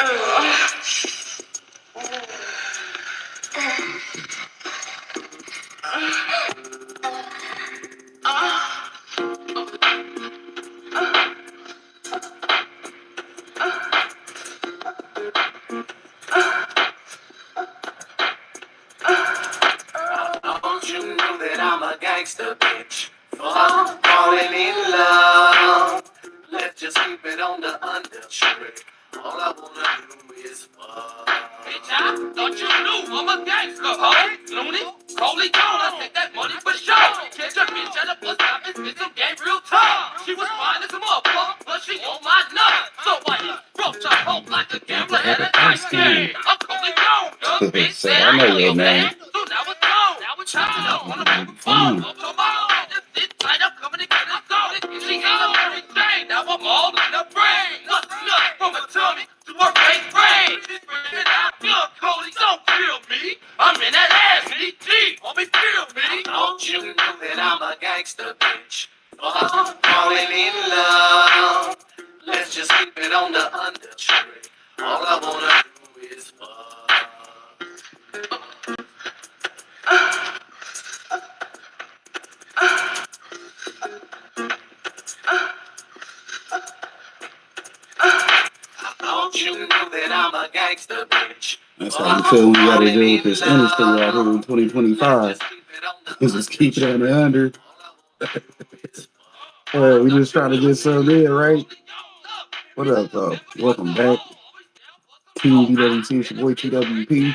Don't you know that I'm a gangster bitch? Falling in love. Let's just keep it on the understrip. All I wanna do is fuck. Bitch, I thought you knew I'm a gangster, ho. Looney, holy gone, I take that money for sure. Catch a bitch at a bus stop and spit some game real tough. She was fine as a motherfucker, but she on my nut. So I broke her hope like a gambler at a dice game. I'm totally gone, young bitch said I know your man. So now it's gone, now it's time. I wanna move forward. Come on, this tight up coming to get it going. She got everything, now I'm all in the brain. Nuts from her tummy to her face brain. She's bringing out blood, Cody, don't kill me. I'm in that ass, DT, homie, feel me. Don't you know that I'm a gangster bitch? Falling in love. Let's just keep it on the understrip. All I wanna do is fuck. Don't you know that I'm a gangster bitch? That's how you feel when you gotta deal with this industry out here in 2025. Just keep it on the under. We just trying to get some in, right? What up, though? Welcome back. TWT, it's your boy TWP.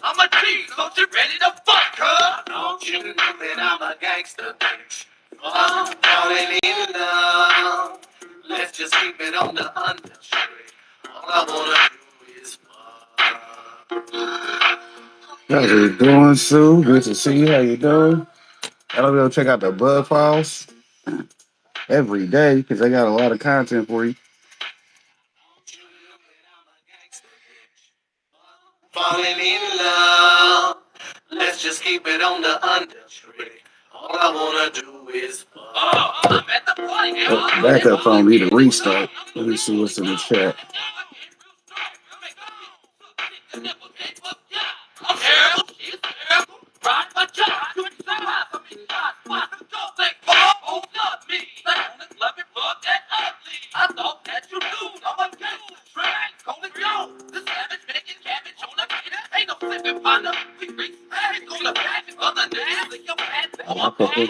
I'm a G, so she ready to fuck her. Don't you know that I'm a gangster bitch? Falling in love. Let's just keep it on the understrip. All I wanna do is fuck. How's it doing, Sue? Good to see you. How you doing? Y'all go check out the Bud Files every day because they got a lot of content for you. Falling in love. Let's just keep it on the understrip. All I wanna do is fuck. I'm at the party. Backup phone need a restart. Let me see what's in the chat. I thought that you knew I'm a gangster, trash, going on. The savage making cabbage on the pit. Ain't no flipping partner. We reach savage on the back. Other days, in your pants. I'm a real nigga,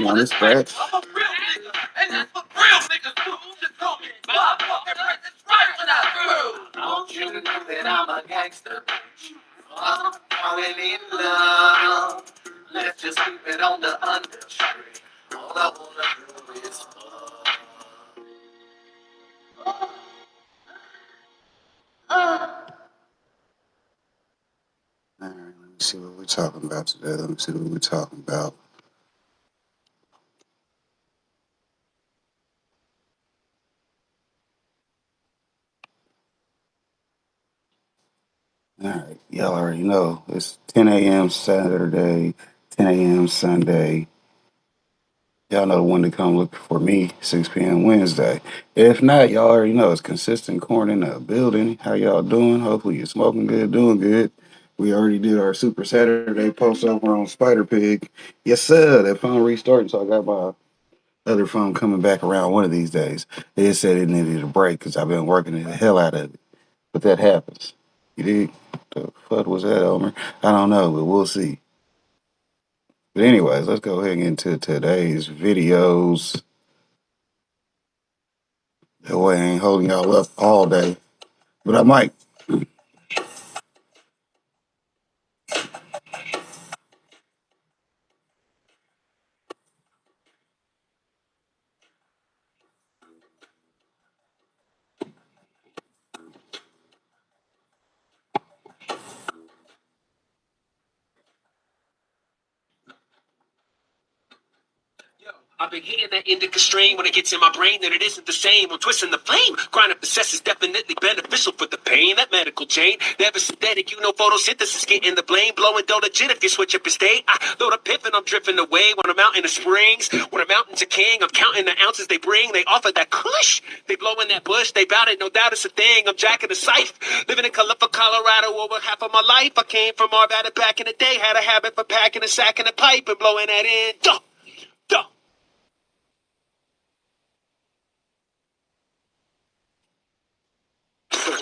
and that's what real niggas do. Just call me Bob Walker, that's right when I through. Don't you know that I'm a gangster, bitch? Falling in love. Let's just keep it on the understrip. All I wanna do is fuck. All right, let me see what we're talking about today. Let me see what we're talking about. All right, y'all already know it's 10 a.m. Saturday, 10 a.m. Sunday. Y'all know when to come look for me, 6 p.m. Wednesday. If not, y'all already know it's consistent corn in the building. How y'all doing? Hopefully you're smoking good, doing good. We already did our Super Saturday post over on Spider Pig. Yes, sir. That phone restarting, so I got my other phone coming back around one of these days. They just said it needed a break because I've been working the hell out of it. But that happens. You dig? The fuck was that, Elmer? I don't know, but we'll see. But anyways, let's go ahead and get into today's videos. That way I ain't holding y'all up all day. But I might. been hitting that indica strain when it gets in my brain that it isn't the same. I'm twisting the flame. Grind up the cess is definitely beneficial for the pain. That medical chain, never synthetic, photosynthesis getting the blame. Blowing dough legit if you switch up your state. I load a piff and I'm drifting away when I'm out in the springs. When a mountain's a king, I'm counting the ounces they bring. They offer that kush. They blow in that bush. They bout it, no doubt it's a thing. I'm jacking the scythe. Living in Colorado over half of my life. I came from Arvada back in the day. Had a habit for packing a sack in a pipe and blowing that in. Duh, duh.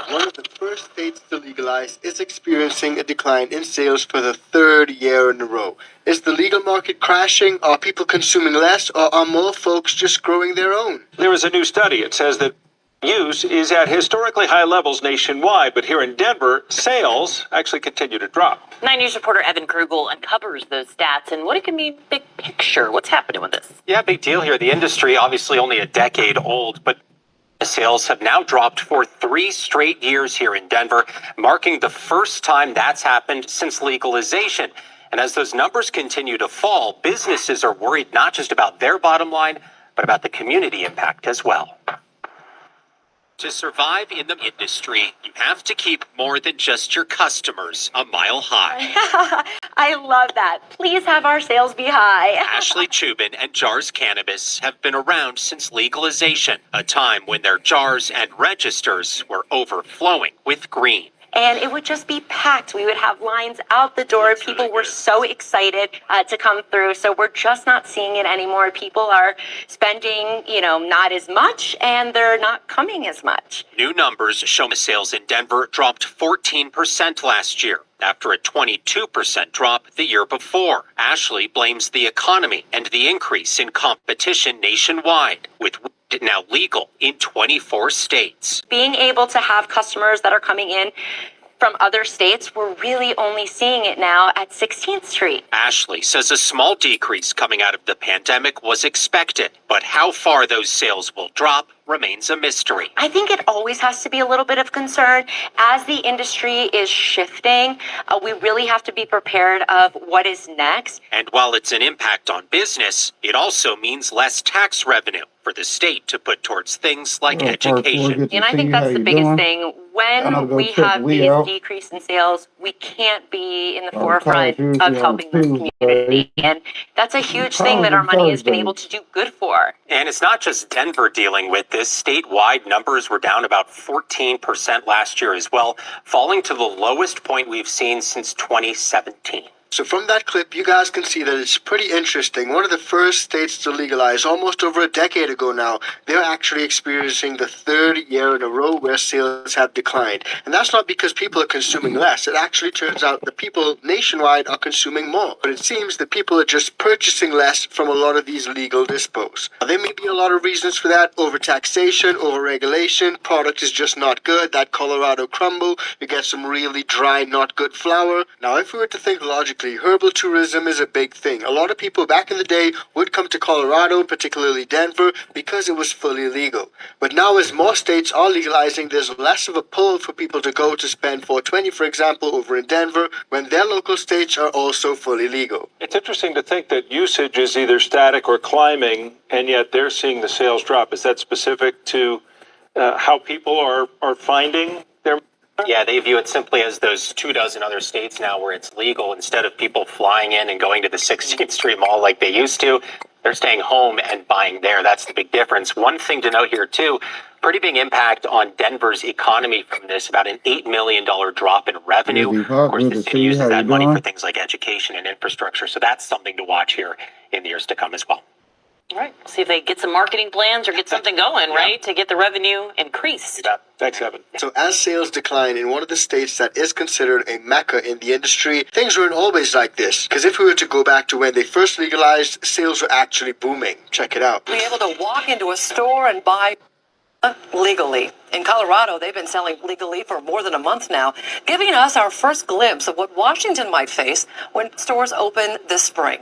One of the first states to legalize is experiencing a decline in sales for the third year in a row. Is the legal market crashing? Are people consuming less? Or are more folks just growing their own? There is a new study. It says that use is at historically high levels nationwide, but here in Denver, sales actually continue to drop. 9 News reporter Evan Krugel uncovers those stats and what it can mean big picture. What's happening with this? Yeah, big deal here. The industry, obviously only a decade old, but sales have now dropped for 3 straight years here in Denver, marking the first time that's happened since legalization. And as those numbers continue to fall, businesses are worried not just about their bottom line, but about the community impact as well. To survive in the industry, you have to keep more than just your customers a mile high. I love that. Please have our sales be high. Ashley Chubin and Jars Cannabis have been around since legalization, a time when their jars and registers were overflowing with green. And it would just be packed. We would have lines out the door. People were so excited to come through. So we're just not seeing it anymore. People are spending, not as much, and they're not coming as much. New numbers show sales in Denver dropped 14% last year, after a 22% drop the year before. Ashley blames the economy and the increase in competition nationwide, with it now legal in 24 states. Being able to have customers that are coming in from other states, we're really only seeing it now at 16th Street. Ashley says a small decrease coming out of the pandemic was expected, but how far those sales will drop remains a mystery. I think it always has to be a little bit of concern. As the industry is shifting, we really have to be prepared of what is next. And while it's an impact on business, it also means less tax revenue for the state to put towards things like education. And I think that's the biggest thing. When we have these decrease in sales, we can't be in the forefront of helping the community. And that's a huge thing that our money has been able to do good for. And it's not just Denver dealing with this. Statewide numbers were down about 14% last year as well, falling to the lowest point we've seen since 2017. So from that clip, you guys can see that it's pretty interesting. One of the first states to legalize almost over a decade ago now, they're actually experiencing the third year in a row where sales have declined. And that's not because people are consuming less. It actually turns out that people nationwide are consuming more. But it seems that people are just purchasing less from a lot of these legal dispos. Now, there may be a lot of reasons for that. Overtaxation, overregulation, product is just not good. That Colorado crumble, you get some really dry, not good flower. Now, if we were to think logically, herbal tourism is a big thing. A lot of people back in the day would come to Colorado, particularly Denver, because it was fully legal. But now as more states are legalizing, there's less of a pull for people to go to spend $4.20, for example, over in Denver, when their local states are also fully legal. It's interesting to think that usage is either static or climbing, and yet they're seeing the sales drop. Is that specific to how people are finding their... Yeah, they view it simply as those 24 other states now where it's legal. Instead of people flying in and going to the 16th Street Mall like they used to, they're staying home and buying there. That's the big difference. One thing to note here, too, pretty big impact on Denver's economy from this, about an $8 million drop in revenue. Of course, the city uses that money for things like education and infrastructure. So that's something to watch here in the years to come as well. All right. See if they get some marketing plans or get something going, right, to get the revenue increased. Thanks, Evan. So as sales decline in one of the states that is considered a mecca in the industry, things weren't always like this. Because if we were to go back to when they first legalized, sales were actually booming. Check it out. Be able to walk into a store and buy legally. In Colorado, they've been selling legally for more than a month now, giving us our first glimpse of what Washington might face when stores open this spring.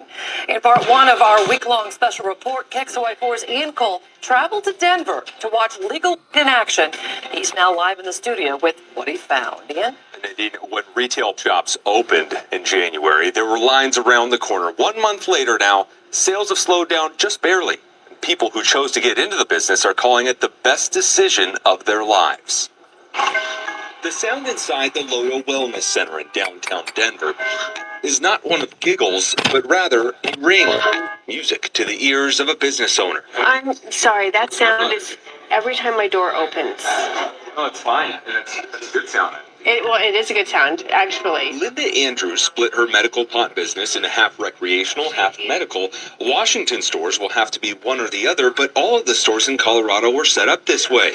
In part one of our week-long special report, KXOY4's Ian Cole traveled to Denver to watch legal in action. He's now live in the studio with what he found. Ian? Indeed, when retail shops opened in January, there were lines around the corner. 1 month later now, sales have slowed down just barely. people who chose to get into the business are calling it the best decision of their lives. The sound inside the Lodo Wellness Center in downtown Denver is not one of giggles, but rather a ring. Music to the ears of a business owner. I'm sorry, that sound is every time my door opens. No, it's fine. It's a good sound. It is a good sound, actually. Linda Andrews split her medical pot business into half recreational, half medical. Washington stores will have to be one or the other, but all of the stores in Colorado were set up this way.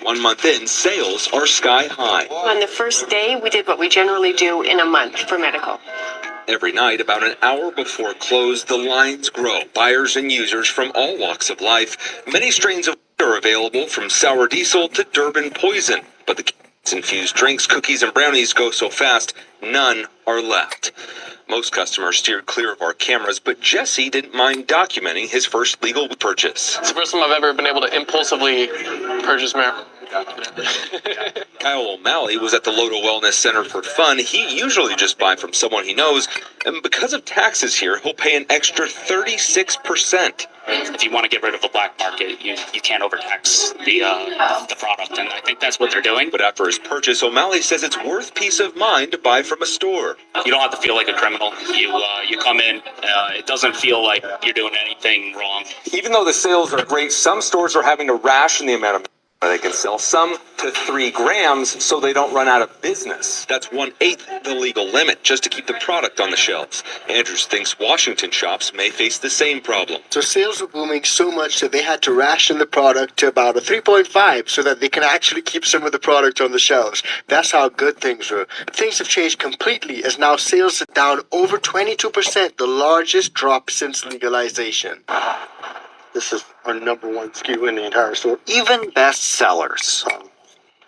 1 month in, sales are sky high. On the first day, we did what we generally do in a month for medical. Every night, about an hour before close, the lines grow. Buyers and users from all walks of life. Many strains of are available, from sour diesel to Durban poison. But the infused drinks, cookies, and brownies go so fast, none are left. Most customers steered clear of our cameras, but Jesse didn't mind documenting his first legal purchase. It's the first time I've ever been able to impulsively purchase marijuana. Kyle O'Malley was at the Lodo Wellness Center for fun. He usually just buys from someone he knows, and because of taxes here, he'll pay an extra 36%. If you want to get rid of the black market, you can't overtax the product, and I think that's what they're doing. But after his purchase, O'Malley says it's worth peace of mind to buy from a store. You don't have to feel like a criminal. You come in, it doesn't feel like you're doing anything wrong. Even though the sales are great, some stores are having to ration the amount of they can sell, some to 3 grams, so they don't run out of business. That's 1/8 the legal limit, just to keep the product on the shelves. Andrews thinks Washington shops may face the same problem. So sales were booming so much that they had to ration the product to about a 3.5 so that they can actually keep some of the product on the shelves. That's how good things were. Things have changed completely, as now sales are down over 22%, the largest drop since legalization. This is our number 1 SKU in the entire store. Even best sellers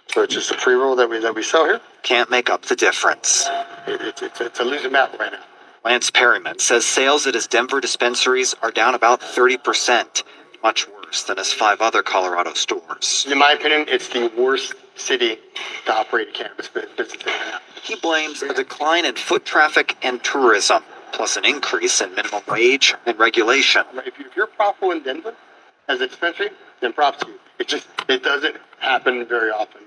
So it's just a pre-roll that we sell here. can't make up the difference. It's a losing battle right now. Lance Perryman says sales at his Denver dispensaries are down about 30%, much worse than his 5 other Colorado stores. In my opinion, it's the worst city to operate a cannabis business in right now. He blames a decline in foot traffic and tourism, plus an increase in minimum wage and regulation. If you're profitable in Denver as a dispensary, then props to you. It doesn't happen very often.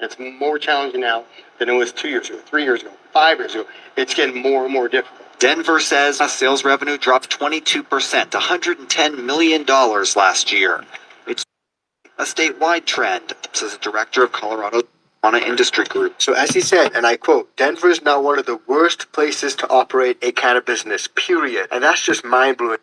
It's more challenging now than it was 2 years ago, 3 years ago, 5 years ago. It's getting more and more difficult. Denver says sales revenue dropped 22% to $110 million last year. It's a statewide trend, says the director of Colorado marijuana industry group. So as he said, and I quote, Denver is now one of the worst places to operate a cannabis business, period. And that's just mind-blowing.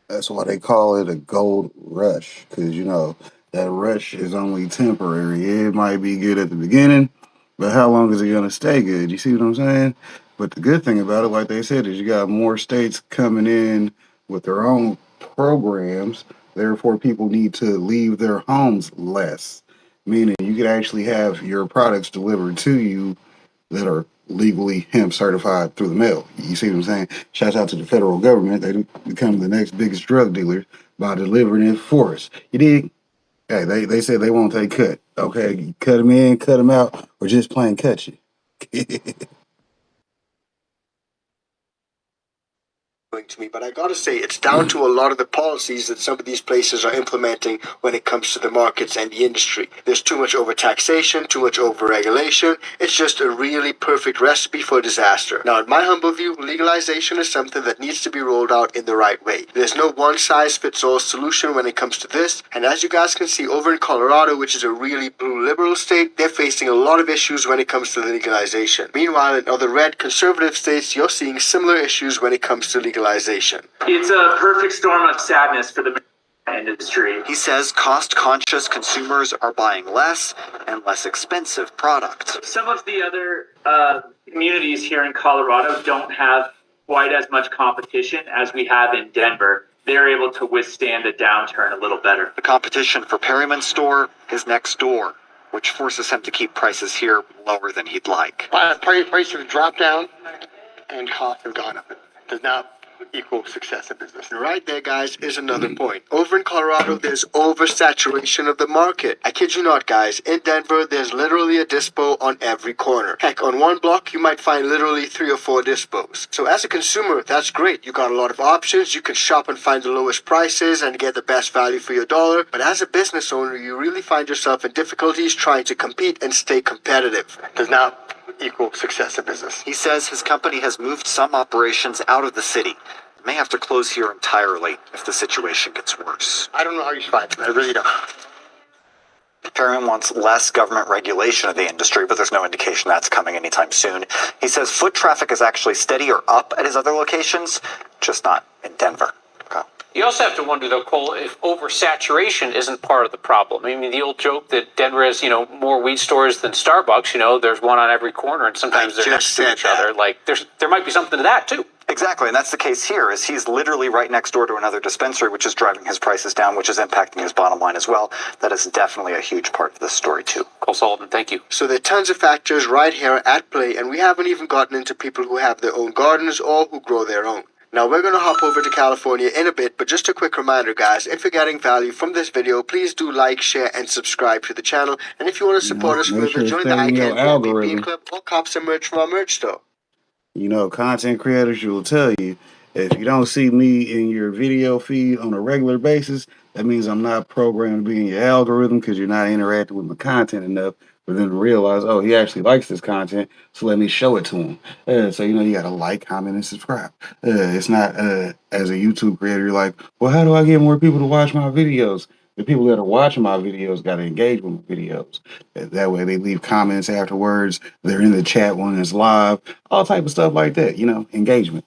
That's why they call it a gold rush, because, you know, that rush is only temporary. It might be good at the beginning, but how long is it going to stay good? You see what I'm saying? But the good thing about it, like they said, is you got more states coming in with their own programs. Therefore, people need to leave their homes less, meaning you could actually have your products delivered to you that are legally hemp certified through the mail. You see what I'm saying? Shouts out to the federal government. They become the next biggest drug dealer by delivering it for us. You dig? Hey, they said they won't take cut. Okay, cut them in, cut them out, or just plain cut you. To me, but I gotta say, it's down to a lot of the policies that some of these places are implementing when it comes to the markets and the industry. There's too much overtaxation, too much overregulation. It's just a really perfect recipe for disaster. Now, in my humble view, legalization is something that needs to be rolled out in the right way. There's no one-size-fits-all solution when it comes to this, and as you guys can see, over in Colorado, which is a really blue liberal state, they're facing a lot of issues when it comes to legalization. Meanwhile, in other red conservative states, you're seeing similar issues when it comes to legalization. It's a perfect storm of sadness for the industry. He says cost-conscious consumers are buying less and less expensive product. Some of the other communities here in Colorado don't have quite as much competition as we have in Denver. They're able to withstand a downturn a little better. The competition for Perryman's store is next door, which forces him to keep prices here lower than he'd like. Prices have dropped down and costs have gone up. Because now equal success in business. Right there, guys, is another point. Over in Colorado, there's oversaturation of the market. I kid you not, guys. In Denver, there's literally a dispo on every corner. Heck, on one block, you might find literally 3 or 4 dispos. So as a consumer, that's great. You got a lot of options. You can shop and find the lowest prices and get the best value for your dollar. But as a business owner, you really find yourself in difficulties trying to compete and stay competitive. Does not equal success in business. He says his company has moved some operations out of the city. May have to close here entirely if the situation gets worse. I don't know how you survive. I really don't. Perrin wants less government regulation of the industry, but there's no indication that's coming anytime soon. He says foot traffic is actually steady or up at his other locations, just not in Denver. You also have to wonder, though, Cole, if oversaturation isn't part of the problem. I mean, the old joke that Denver has, more weed stores than Starbucks, there's one on every corner, and sometimes they're next to each other. Like, there might be something to that, too. Exactly, and that's the case here, is he's literally right next door to another dispensary, which is driving his prices down, which is impacting his bottom line as well. That is definitely a huge part of this story, too. Cole Sullivan, thank you. So there are tons of factors right here at play, and we haven't even gotten into people who have their own gardens or who grow their own. Now, we're going to hop over to California in a bit, but just a quick reminder, guys, if you're getting value from this video, please do like, share, and subscribe to the channel. And if you want to support us further, join the ICANN Bean Club or cop some merch from our merch store. Content creators will tell you, if you don't see me in your video feed on a regular basis, that means I'm not programmed to be in your algorithm because you're not interacting with my content enough for them to realize, oh, he actually likes this content, so let me show it to him. So, you got to like, comment, and subscribe. It's not, as a YouTube creator, you're like, well, how do I get more people to watch my videos? The people that are watching my videos got to engage with my videos. That way they leave comments afterwards. They're in the chat when it's live. All type of stuff like that, engagement.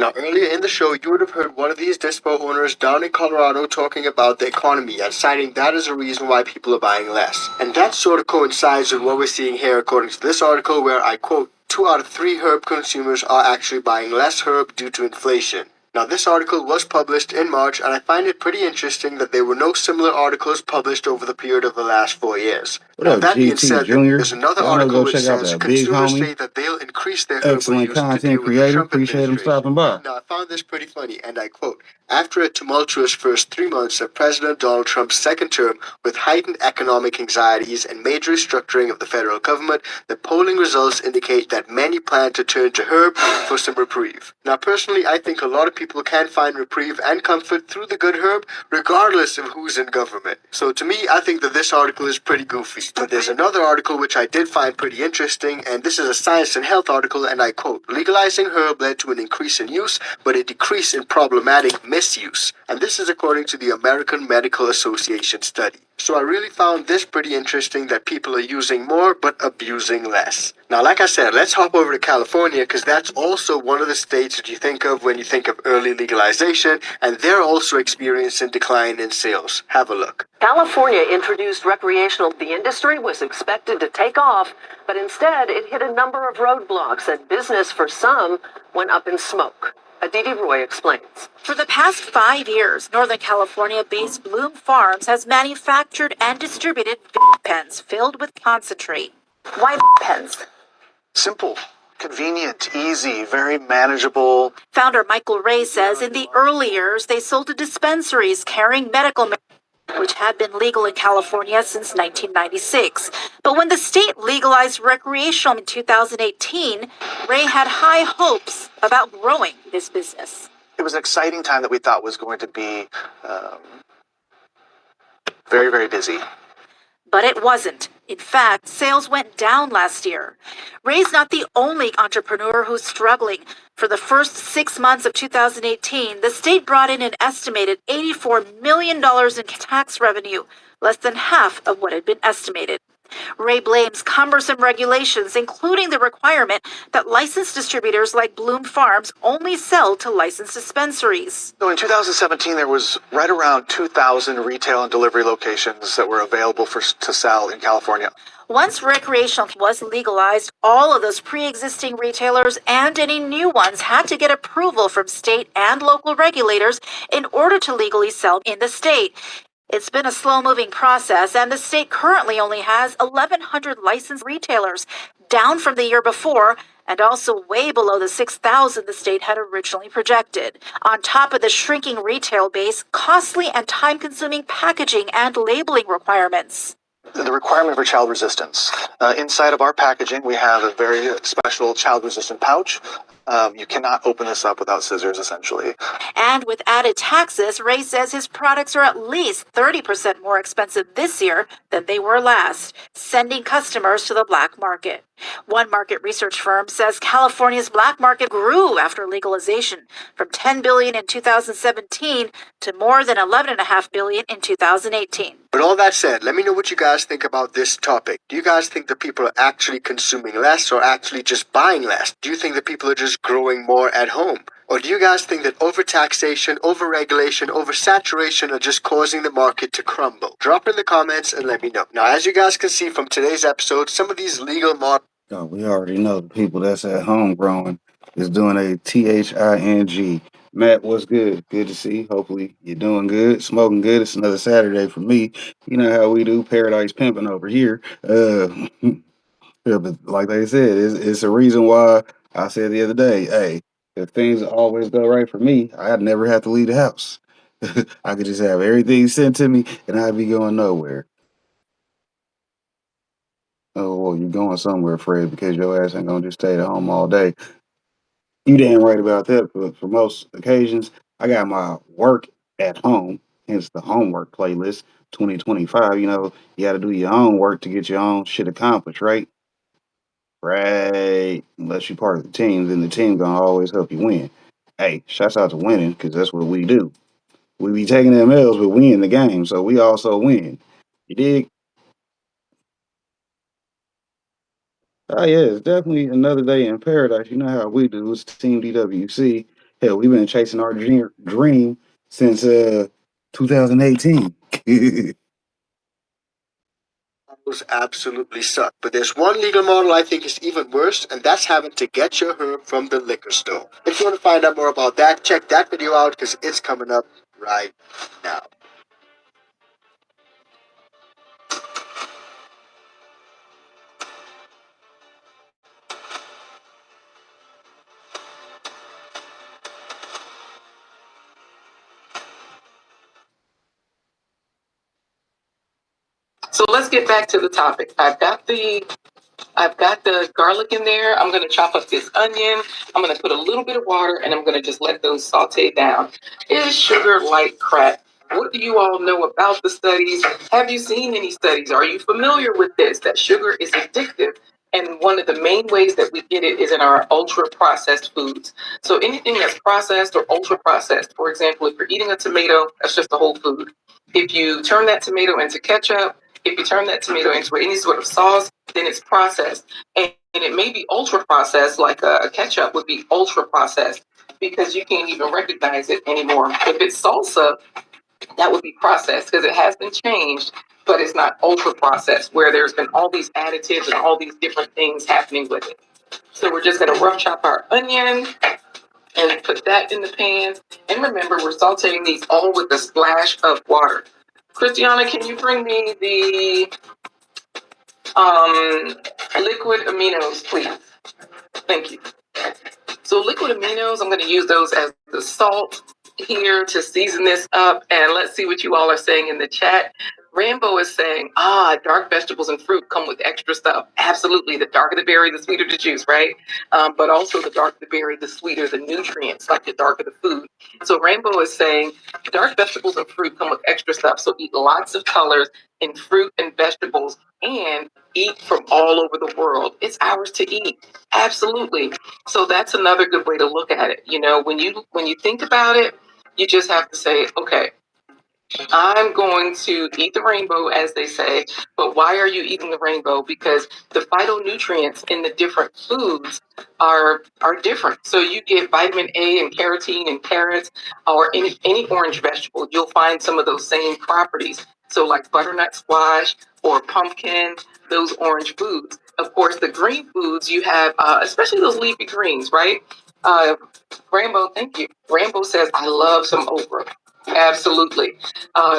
Now, earlier in the show, you would have heard one of these dispo owners down in Colorado talking about the economy and citing that as a reason why people are buying less. And that sort of coincides with what we're seeing here according to this article where I quote, 2 out of 3 herb consumers are actually buying less herb due to inflation. Now, this article was published in March, and I find it pretty interesting that there were no similar articles published over the period of the last 4 years. What up, that being GT said, Junior? there's another article which says consumers say that they'll increase their excellent content creator. Appreciate him stopping by. Now, I found this pretty funny, and I quote, after a tumultuous first 3 months of President Donald Trump's second term with heightened economic anxieties and major restructuring of the federal government, the polling results indicate that many plan to turn to herb for some reprieve. Now, personally, I think a lot of people can find reprieve and comfort through the good herb, regardless of who's in government. So to me, I think that this article is pretty goofy. But there's another article which I did find pretty interesting, and this is a Science and Health article, and I quote, legalizing herb led to an increase in use, but a decrease in problematic misuse. And this is according to the American Medical Association study. So I really found this pretty interesting that people are using more but abusing less. Now, like I said, let's hop over to California because that's also one of the states that you think of when you think of early legalization, and they're also experiencing decline in sales. Have a look. California introduced recreational. The industry was expected to take off, but instead it hit a number of roadblocks and business for some went up in smoke. Aditi Roy explains. For the past 5 years, Northern California-based Bloom Farms has manufactured and distributed vape pens filled with concentrate. Why vape pens? Simple, convenient, easy, very manageable. Founder Michael Ray says in the early years, they sold to dispensaries carrying medical marijuana, which had been legal in California since 1996. But when the state legalized recreational in 2018, Ray had high hopes about growing this business. It was an exciting time that we thought was going to be very, very busy. But it wasn't. In fact, sales went down last year. Ray's not the only entrepreneur who's struggling. For the first 6 months of 2018, the state brought in an estimated $84 million in tax revenue, less than half of what had been estimated. Ray blames cumbersome regulations, including the requirement that licensed distributors like Bloom Farms only sell to licensed dispensaries. So in 2017, there was right around 2,000 retail and delivery locations that were available to sell in California. Once recreational was legalized, all of those pre-existing retailers and any new ones had to get approval from state and local regulators in order to legally sell in the state. It's been a slow-moving process, and the state currently only has 1,100 licensed retailers, down from the year before, and also way below the 6,000 the state had originally projected. On top of the shrinking retail base, costly and time-consuming packaging and labeling requirements. The requirement for child resistance. Inside of our packaging, we have a very special child-resistant pouch. You cannot open this up without scissors, essentially. And with added taxes, Ray says his products are at least 30% more expensive this year than they were last, sending customers to the black market. One market research firm says California's black market grew after legalization from $10 billion in 2017 to more than $11.5 billion in 2018. But all that said, let me know what you guys think about this topic. Do you guys think that people are actually consuming less or actually just buying less? Do you think that people are just growing more at home? Or do you guys think that overtaxation, overregulation, oversaturation are just causing the market to crumble? Drop in the comments and let me know. Now, as you guys can see from today's episode, some of these legal models... Oh, we already know the people that's at home growing is doing a THING. Matt, what's good? Good to see. Hopefully you're doing good, smoking good. It's another Saturday for me. You know how we do Paradise Pimping over here. Yeah, but like they said, it's a reason why I said the other day, hey, if things always go right for me, I'd never have to leave the house. I could just have everything sent to me and I'd be going nowhere. Oh, well, you're going somewhere, Fred, because your ass ain't gonna just stay at home all day. You damn right about that, but for most occasions, I got my work at home, hence the homework playlist 2025. You know, you got to do your own work to get your own shit accomplished, right? Right. Unless you're part of the team, then the team gonna always help you win. Hey, shouts out to winning, because that's what we do. We be taking them L's, but we in the game, so we also win. You dig? Oh yeah, it's definitely another day in paradise. You know how we do. It's Team DWC. Hell, we've been chasing our dream since 2018. Those absolutely suck. But there's one legal model I think is even worse, and that's having to get your herb from the liquor store. If you want to find out more about that, check that video out because it's coming up right now. So let's get back to the topic. I've got the garlic in there. I'm going to chop up this onion. I'm going to put a little bit of water and I'm going to just let those saute down. Is sugar like crack? What do you all know about the studies? Have you seen any studies? Are you familiar with this, that sugar is addictive? And one of the main ways that we get it is in our ultra processed foods. So anything that's processed or ultra processed, for example, if you're eating a tomato, that's just a whole food. If you turn that tomato into ketchup, if you turn that tomato into any sort of sauce, then it's processed. And it may be ultra processed, like a ketchup would be ultra processed because you can't even recognize it anymore. If it's salsa, that would be processed because it has been changed, but it's not ultra processed where there's been all these additives and all these different things happening with it. So we're just going to rough chop our onion and put that in the pan. And remember, we're sauteing these all with a splash of water. Christiana, can you bring me the liquid aminos, please? Thank you. So liquid aminos, I'm going to use those as the salt here to season this up. And let's see what you all are saying in the chat. Rambo is saying, dark vegetables and fruit come with extra stuff. Absolutely. The darker the berry, the sweeter the juice, right? But also the darker the berry, the sweeter the nutrients, like the darker the food. So Rainbow is saying dark vegetables and fruit come with extra stuff. So eat lots of colors in fruit and vegetables and eat from all over the world. It's ours to eat. Absolutely. So that's another good way to look at it. You know, when you think about it, you just have to say, okay, I'm going to eat the rainbow, as they say, but why are you eating the rainbow? Because the phytonutrients in the different foods are different. So you get vitamin A and carotene in carrots or any orange vegetable, you'll find some of those same properties. So like butternut squash or pumpkin, those orange foods. Of course, the green foods you have, especially those leafy greens, right? Rainbow, thank you. Rainbow says, I love some okra. Absolutely.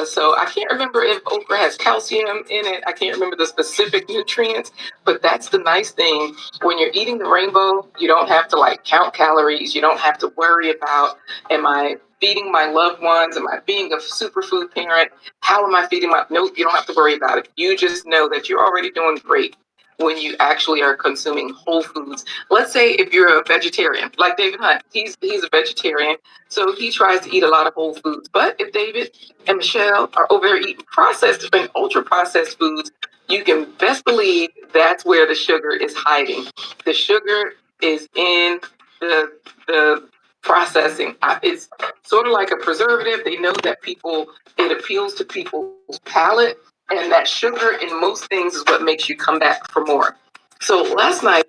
So I can't remember if okra has calcium in it. I can't remember the specific nutrients, but that's the nice thing. When you're eating the rainbow, you don't have to like count calories. You don't have to worry about, am I feeding my loved ones? Am I being a superfood parent? How am I feeding my, nope, you don't have to worry about it. You just know that you're already doing great when you actually are consuming whole foods. Let's say if you're a vegetarian, like David Hunt, he's a vegetarian, so he tries to eat a lot of whole foods. But if David and Michelle are over there eating processed and ultra processed foods, you can best believe that's where the sugar is hiding. The sugar is in the processing. It's sort of like a preservative. They know that it appeals to people's palate, and that sugar in most things is what makes you come back for more. So last night,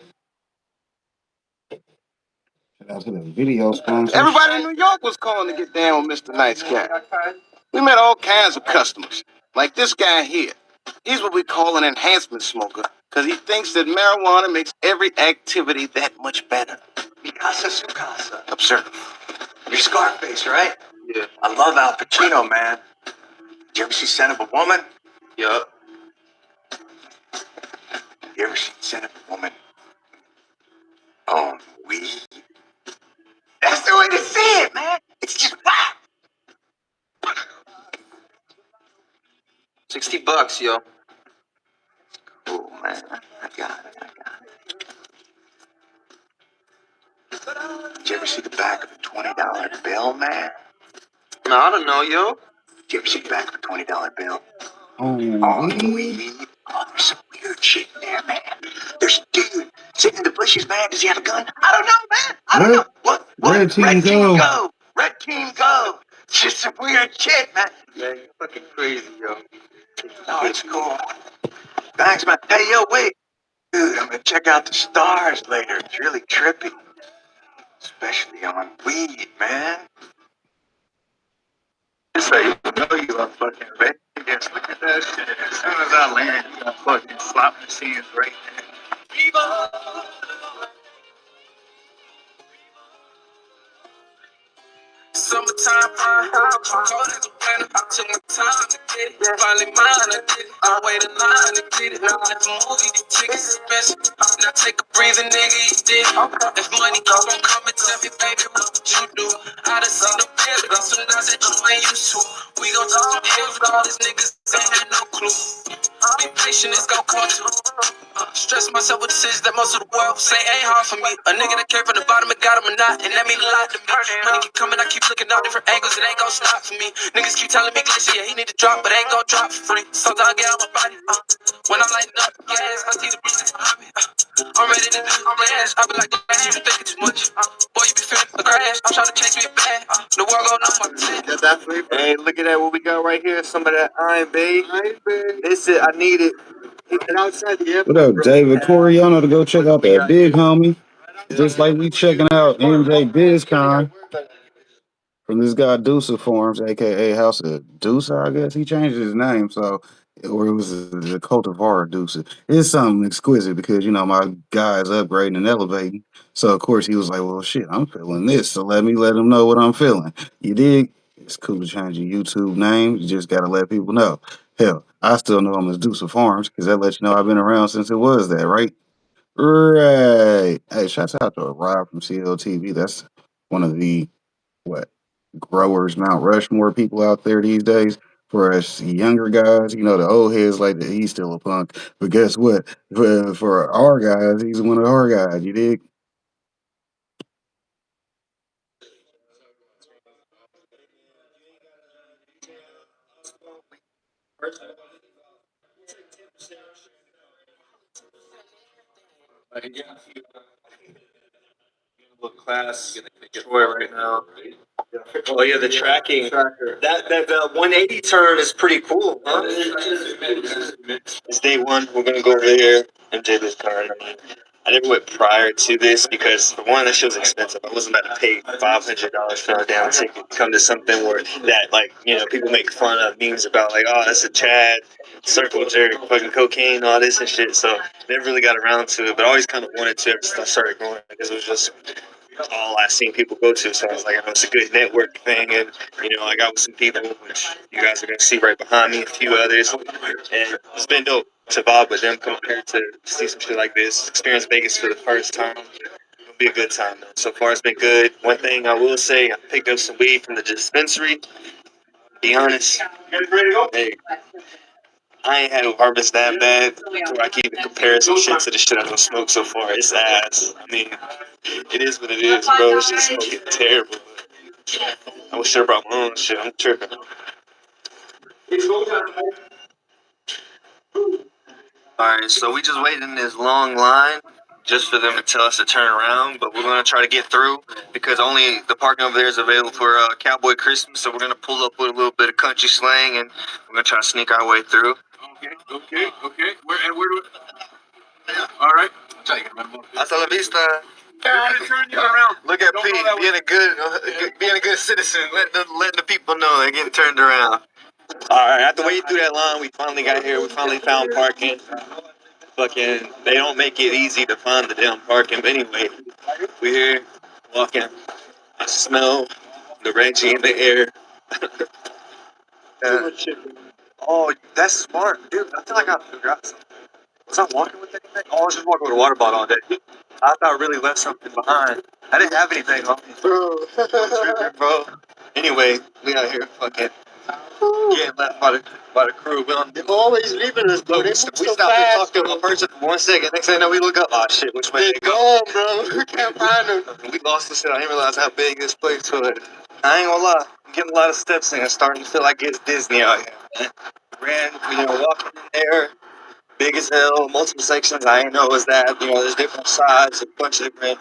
Out to the video sponsor. Everybody in New York was calling to get down with Mr. Nice Guy. We met all kinds of customers, like this guy here. He's what we call an enhancement smoker, because he thinks that marijuana makes every activity that much better. Casa su casa. Observe. You're Scarface, right? Yeah. I love Al Pacino, man. Did you ever see Son of a Woman? Yup. You ever seen Son of a Woman on weed? That's the way to see it, man. It's just wow. $60, yo. Cool, man. I got it. Did you ever see the back of a $20 bill, man? No, I don't know, yo. Did you ever see the back of a $20 bill? On weed? Oh, there's some weird shit in there, man. There's a dude sitting in the bushes, man. Does he have a gun? I don't know, man. I don't know. What? Red team go. Red team go. It's just some weird shit, man. Man, you're fucking crazy, yo. Oh, it's cool. Thanks, man. Hey, yo, wait. Dude, I'm gonna check out the stars later. It's really trippy. Especially on weed, man. Just so you know you are fucking ready. Yes, look at that shit. As soon as I land, you got fucking slot machines right there. Summertime, cold as a winter. I took my time to get it. Finally mine, I did it. I waited in line to get it. Like the movie, the tickets expensive. Now take a breather, nigga, you did it. If money keep on coming, tell me, baby, what would you do? I done seen the bills, but some nights that you ain't used to. We gon' touch some hills with all these niggas ain't had no clue. Be patient, it's gon' come to. Stress myself with decisions that most of the world say ain't hard for me. A nigga that came from the bottom and got him a knot, and that mean a lot to me. Money keep coming, I keep looking all different angles, it ain't gon' stop for me. Niggas keep telling me glacier, yeah, he need to drop, but ain't gon' drop for free. Sometimes I get out my body, when I'm lighting up gas, I see the breeze behind me. I'm ready to do the dash, I be like, you thinking too much. Boy, you be feeling the crash, I'm trying to chase me a bag. The world gon' know my shit. Hey, look at that. What we got right here. Some of that Iron Bay. This is, I need it. Outside the airport. What up, David Corey? Y'all know to go check out that big homie. Just like we checking out MJ BizCon from this guy Deuce Farms, aka House of Deuce, I guess. He changed his name, so or it was the cultivar Deuce. It's something exquisite because my guy's upgrading and elevating. So of course he was like, well shit, I'm feeling this, so let him know what I'm feeling. You dig? It's cool to change your YouTube name. You just gotta let people know. Hell, I still know him as Deuce Farms because that lets you know I've been around since it was that, right? Right. Hey, shouts out to Rob from CLTV. That's one of the what growers, Mount Rushmore people out there these days. For us younger guys, the old heads like that. He's still a punk. But guess what? For our guys, he's one of our guys. You dig? Little class. Enjoy right now. Oh yeah, the tracking. That 180 turn is pretty cool, huh? It's day one. We're gonna go over there and do this turn. I never went prior to this because for one, that shit was expensive. I wasn't about to pay $500 for a damn ticket to come to something where that people make fun of memes about like, oh, that's a Chad circle jerk, fucking cocaine, all this and shit. So never really got around to it, but I always kind of wanted to ever since I started going because it was just all I've seen people go to. So I was like, I know it's a good network thing, and I got with some people, which you guys are gonna see right behind me, a few others, and it's been dope to vibe with them compared to see some shit like this. Experience Vegas for the first time. It'll be a good time though. So far, it's been good. One thing I will say, I picked up some weed from the dispensary. Be honest, hey, I ain't had to harvest that bad to where I can even compare some shit to the shit I don't smoke so far. It's ass. I mean, it is what it is, bro. It's just smoking terrible. I wish I brought my own shit. I'm tripping. Alright, so we just waited in this long line just for them to tell us to turn around, but we're gonna try to get through because only the parking over there is available for Cowboy Christmas, so we're gonna pull up with a little bit of country slang and we're gonna try to sneak our way through. Okay. Where do alright. Hasta la vista. Look at Pete being a good citizen, letting the people know they're getting turned around. Alright, after waiting through that line, we finally got here. We finally found parking. Fucking, they don't make it easy to find the damn parking. But anyway, we're here walking. I smell the Reggie in the air. Oh, that's smart, dude. I feel like I forgot something. Was I walking with anything? Oh, I was just walking with a water bottle all day. I thought I really left something behind. I didn't have anything on me. Bro. Anyway, we out here fucking getting left by the crew. They're always leaving us, bro. We stopped and talked to a person for 1 second. Next thing I know, we look up. Oh shit, which way they go? Bro. We can't find them. We lost the shit. I didn't realize how big this place was. I ain't gonna lie. I'm getting a lot of steps in. I'm starting to feel like it's Disney out here. Ran, walking in there. Big as hell, multiple sections. I didn't know it was that. There's different sides, a bunch of different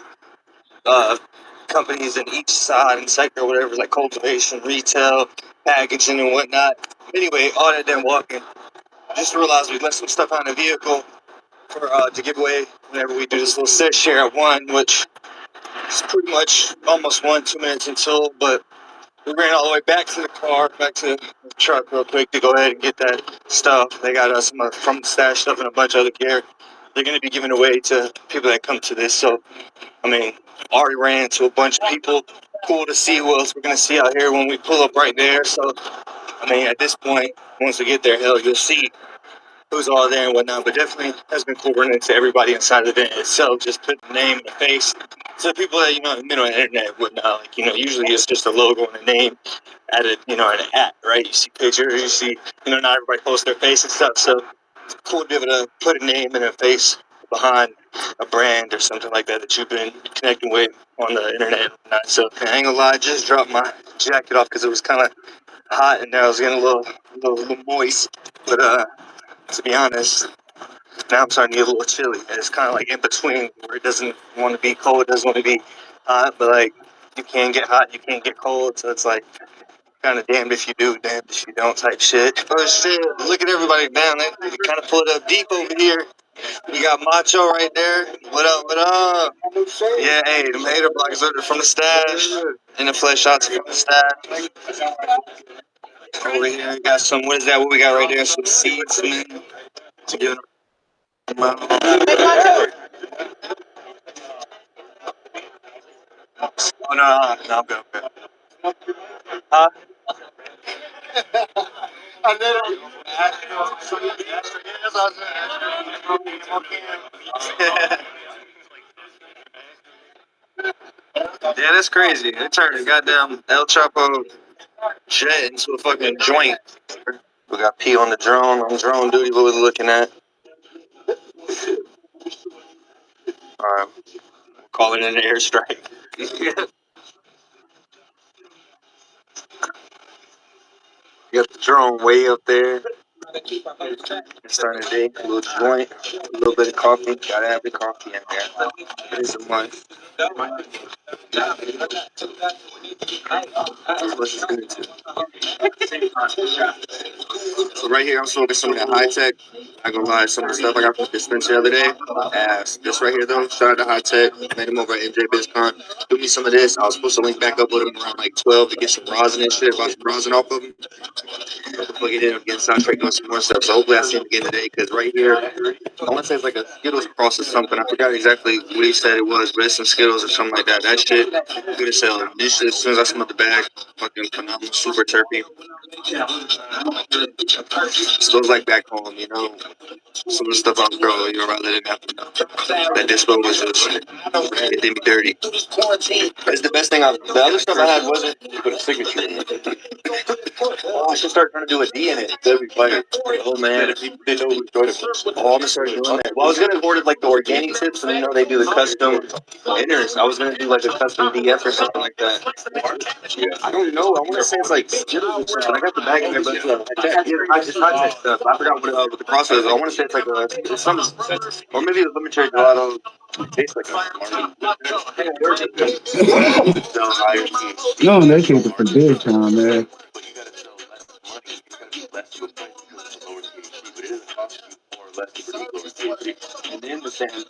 companies in each side and sector, whatever, like cultivation, retail, packaging, and whatnot. Anyway, all that then walking, just realized we left some stuff on the vehicle for to give away whenever we do this little set share at 1, which is pretty much almost 2 minutes until, but we ran all the way back to the car, back to the truck real quick to go ahead and get that stuff. They got us from the stash stuff and a bunch of other gear. They're going to be giving away to people that come to this. So, I mean, already ran into a bunch of people. Cool to see who else we're going to see out here when we pull up right there. So, I mean, at this point, once we get there, hell, you'll see who's all there and whatnot. But definitely has been cool running into everybody inside the event itself. Just put the name and the face to the people that, on the internet and whatnot. Like, usually it's just a logo and a name at a, at an at, right? You see pictures, you see, not everybody posts their face and stuff. So it's cool to be able to put a name and a face behind a brand or something like that you've been connecting with on the internet and whatnot. So I ain't gonna lie, I just dropped my jacket off because it was kind of hot and now I was getting a little moist. But to be honest, now I'm starting to get a little chilly. And it's kind of like in between where it doesn't want to be cold, it doesn't want to be hot, but like you can't get hot, you can't get cold. So it's like kind of damned if you do, damned if you don't type shit. Oh shit, look at everybody down there. We kind of pulled up deep over here. We got Macho right there. What up, what up? Yeah, hey, the hater blockers are from the stash. And the flesh shots from the stash. Over here, we got some, what is that? What we got right there? Some seeds, man. To give them Oh, no, I'm good. Huh? I Yeah, that's crazy. It turned a goddamn El Chapo jet into a fucking joint. We got P on the drone duty. What we looking at? Alright, call it an airstrike. You got the drone way up there. Starting the day, a little joint, a little bit of coffee. Gotta have the coffee in there. It's a must. This is good too. So right here, I'm smoking some of that high tech Not gonna lie, some of the stuff I got from the dispensary the other day, ass. This right here though, shout out to High Tech. Met him over at MJ BizCon. Do me some of this. I was supposed to link back up with him around like 12 to get some rosin and shit. Bought some rosin off of him. Fucking ended up getting sidetracked on some more stuff. So hopefully I see him again today. Because right here, I want to say it's like a Skittles cross or something. I forgot exactly what he said it was, but it's some Skittles or something like that. That shit, good as hell. This shit, as soon as I smelled the bag, fucking phenomenal, super terpy. Smells like back home, you know. Some of the stuff I'm growing, you know, rather than that dispo was just, it did me dirty. It's the best thing the other stuff I had wasn't put a signature in it. Oh, I should start trying to do a D in it. That'd be fire. Oh man, if people didn't know who enjoyed it. Oh, I'm gonna start doing that. Well, I was gonna order like the organic tips, and you know they do the custom inners. I was gonna do like a custom DF or something like that. I don't know. I want to say it's like Skittles or something. I got the bag in there, but it's high tech stuff. I forgot what the process is. I want to say it's like it's some, or maybe the lemon cherry gelato. It tastes like a No, they keep it for this time, man. And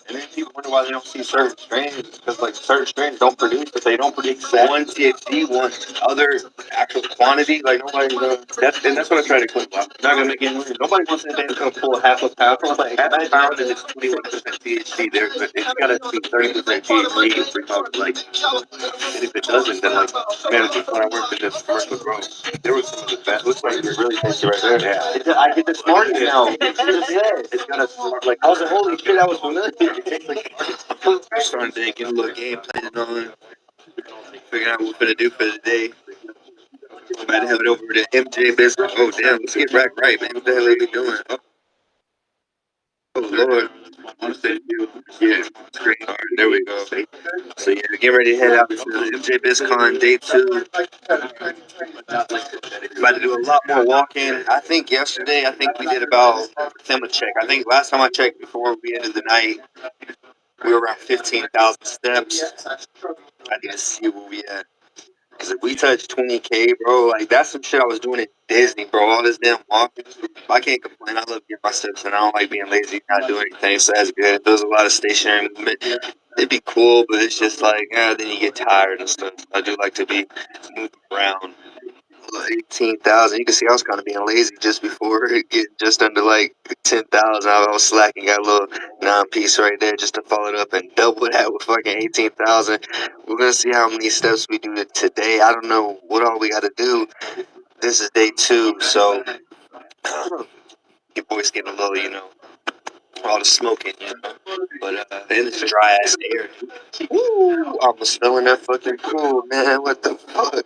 then people wonder why they don't see certain strains because like certain strains don't produce, but they don't produce one THC, one other actual quantity. Like nobody's gonna. That's what I try to clip. I'm not gonna make it. Nobody wants to think gonna pull half a pound. Like half a pound and it's 21% THC. There, but it's gotta be 30% THC. For like, and if it doesn't, then like man, when I worked in this commercial grow, there was some of the best. Looks like you're really tasty right there. Yeah, I get the smarties now. It's got a smart, like I was like, holy shit, that was familiar. It tastes like I'm starting to get a little game planning on, figuring out what we're gonna do for the day. I'm about to have it over to MJ Business. Oh damn, let's get back right, man. What the hell are we doing? Oh Lord. Yeah, it's great. All right, there we go. So yeah, getting ready to head out to the MJ BizCon day 2. About to do a lot more walking. I think yesterday, we did about, I'm gonna check. I think last time I checked before we ended the night, we were around 15,000 steps. I need to see where we at. Because if we touch 20K, bro, like that's some shit I was doing at Disney, bro. All this damn walking. I can't complain. I love getting my steps and I don't like being lazy, not doing anything. So that's good. There's a lot of stationary movement. It'd be cool, but it's just like, then you get tired and stuff. I do like to be moving around. 18,000. You can see I was kind of being lazy just before it get just under like 10,000. I was slacking, got a little non-piece right there just to follow it up and double that with fucking 18,000. We're gonna see how many steps we do today. I don't know what all we got to do. This is day 2, so your boy's getting a little, all the smoking, But then it's dry ass air. Woo! I was smelling that fucking cool, man. What the fuck?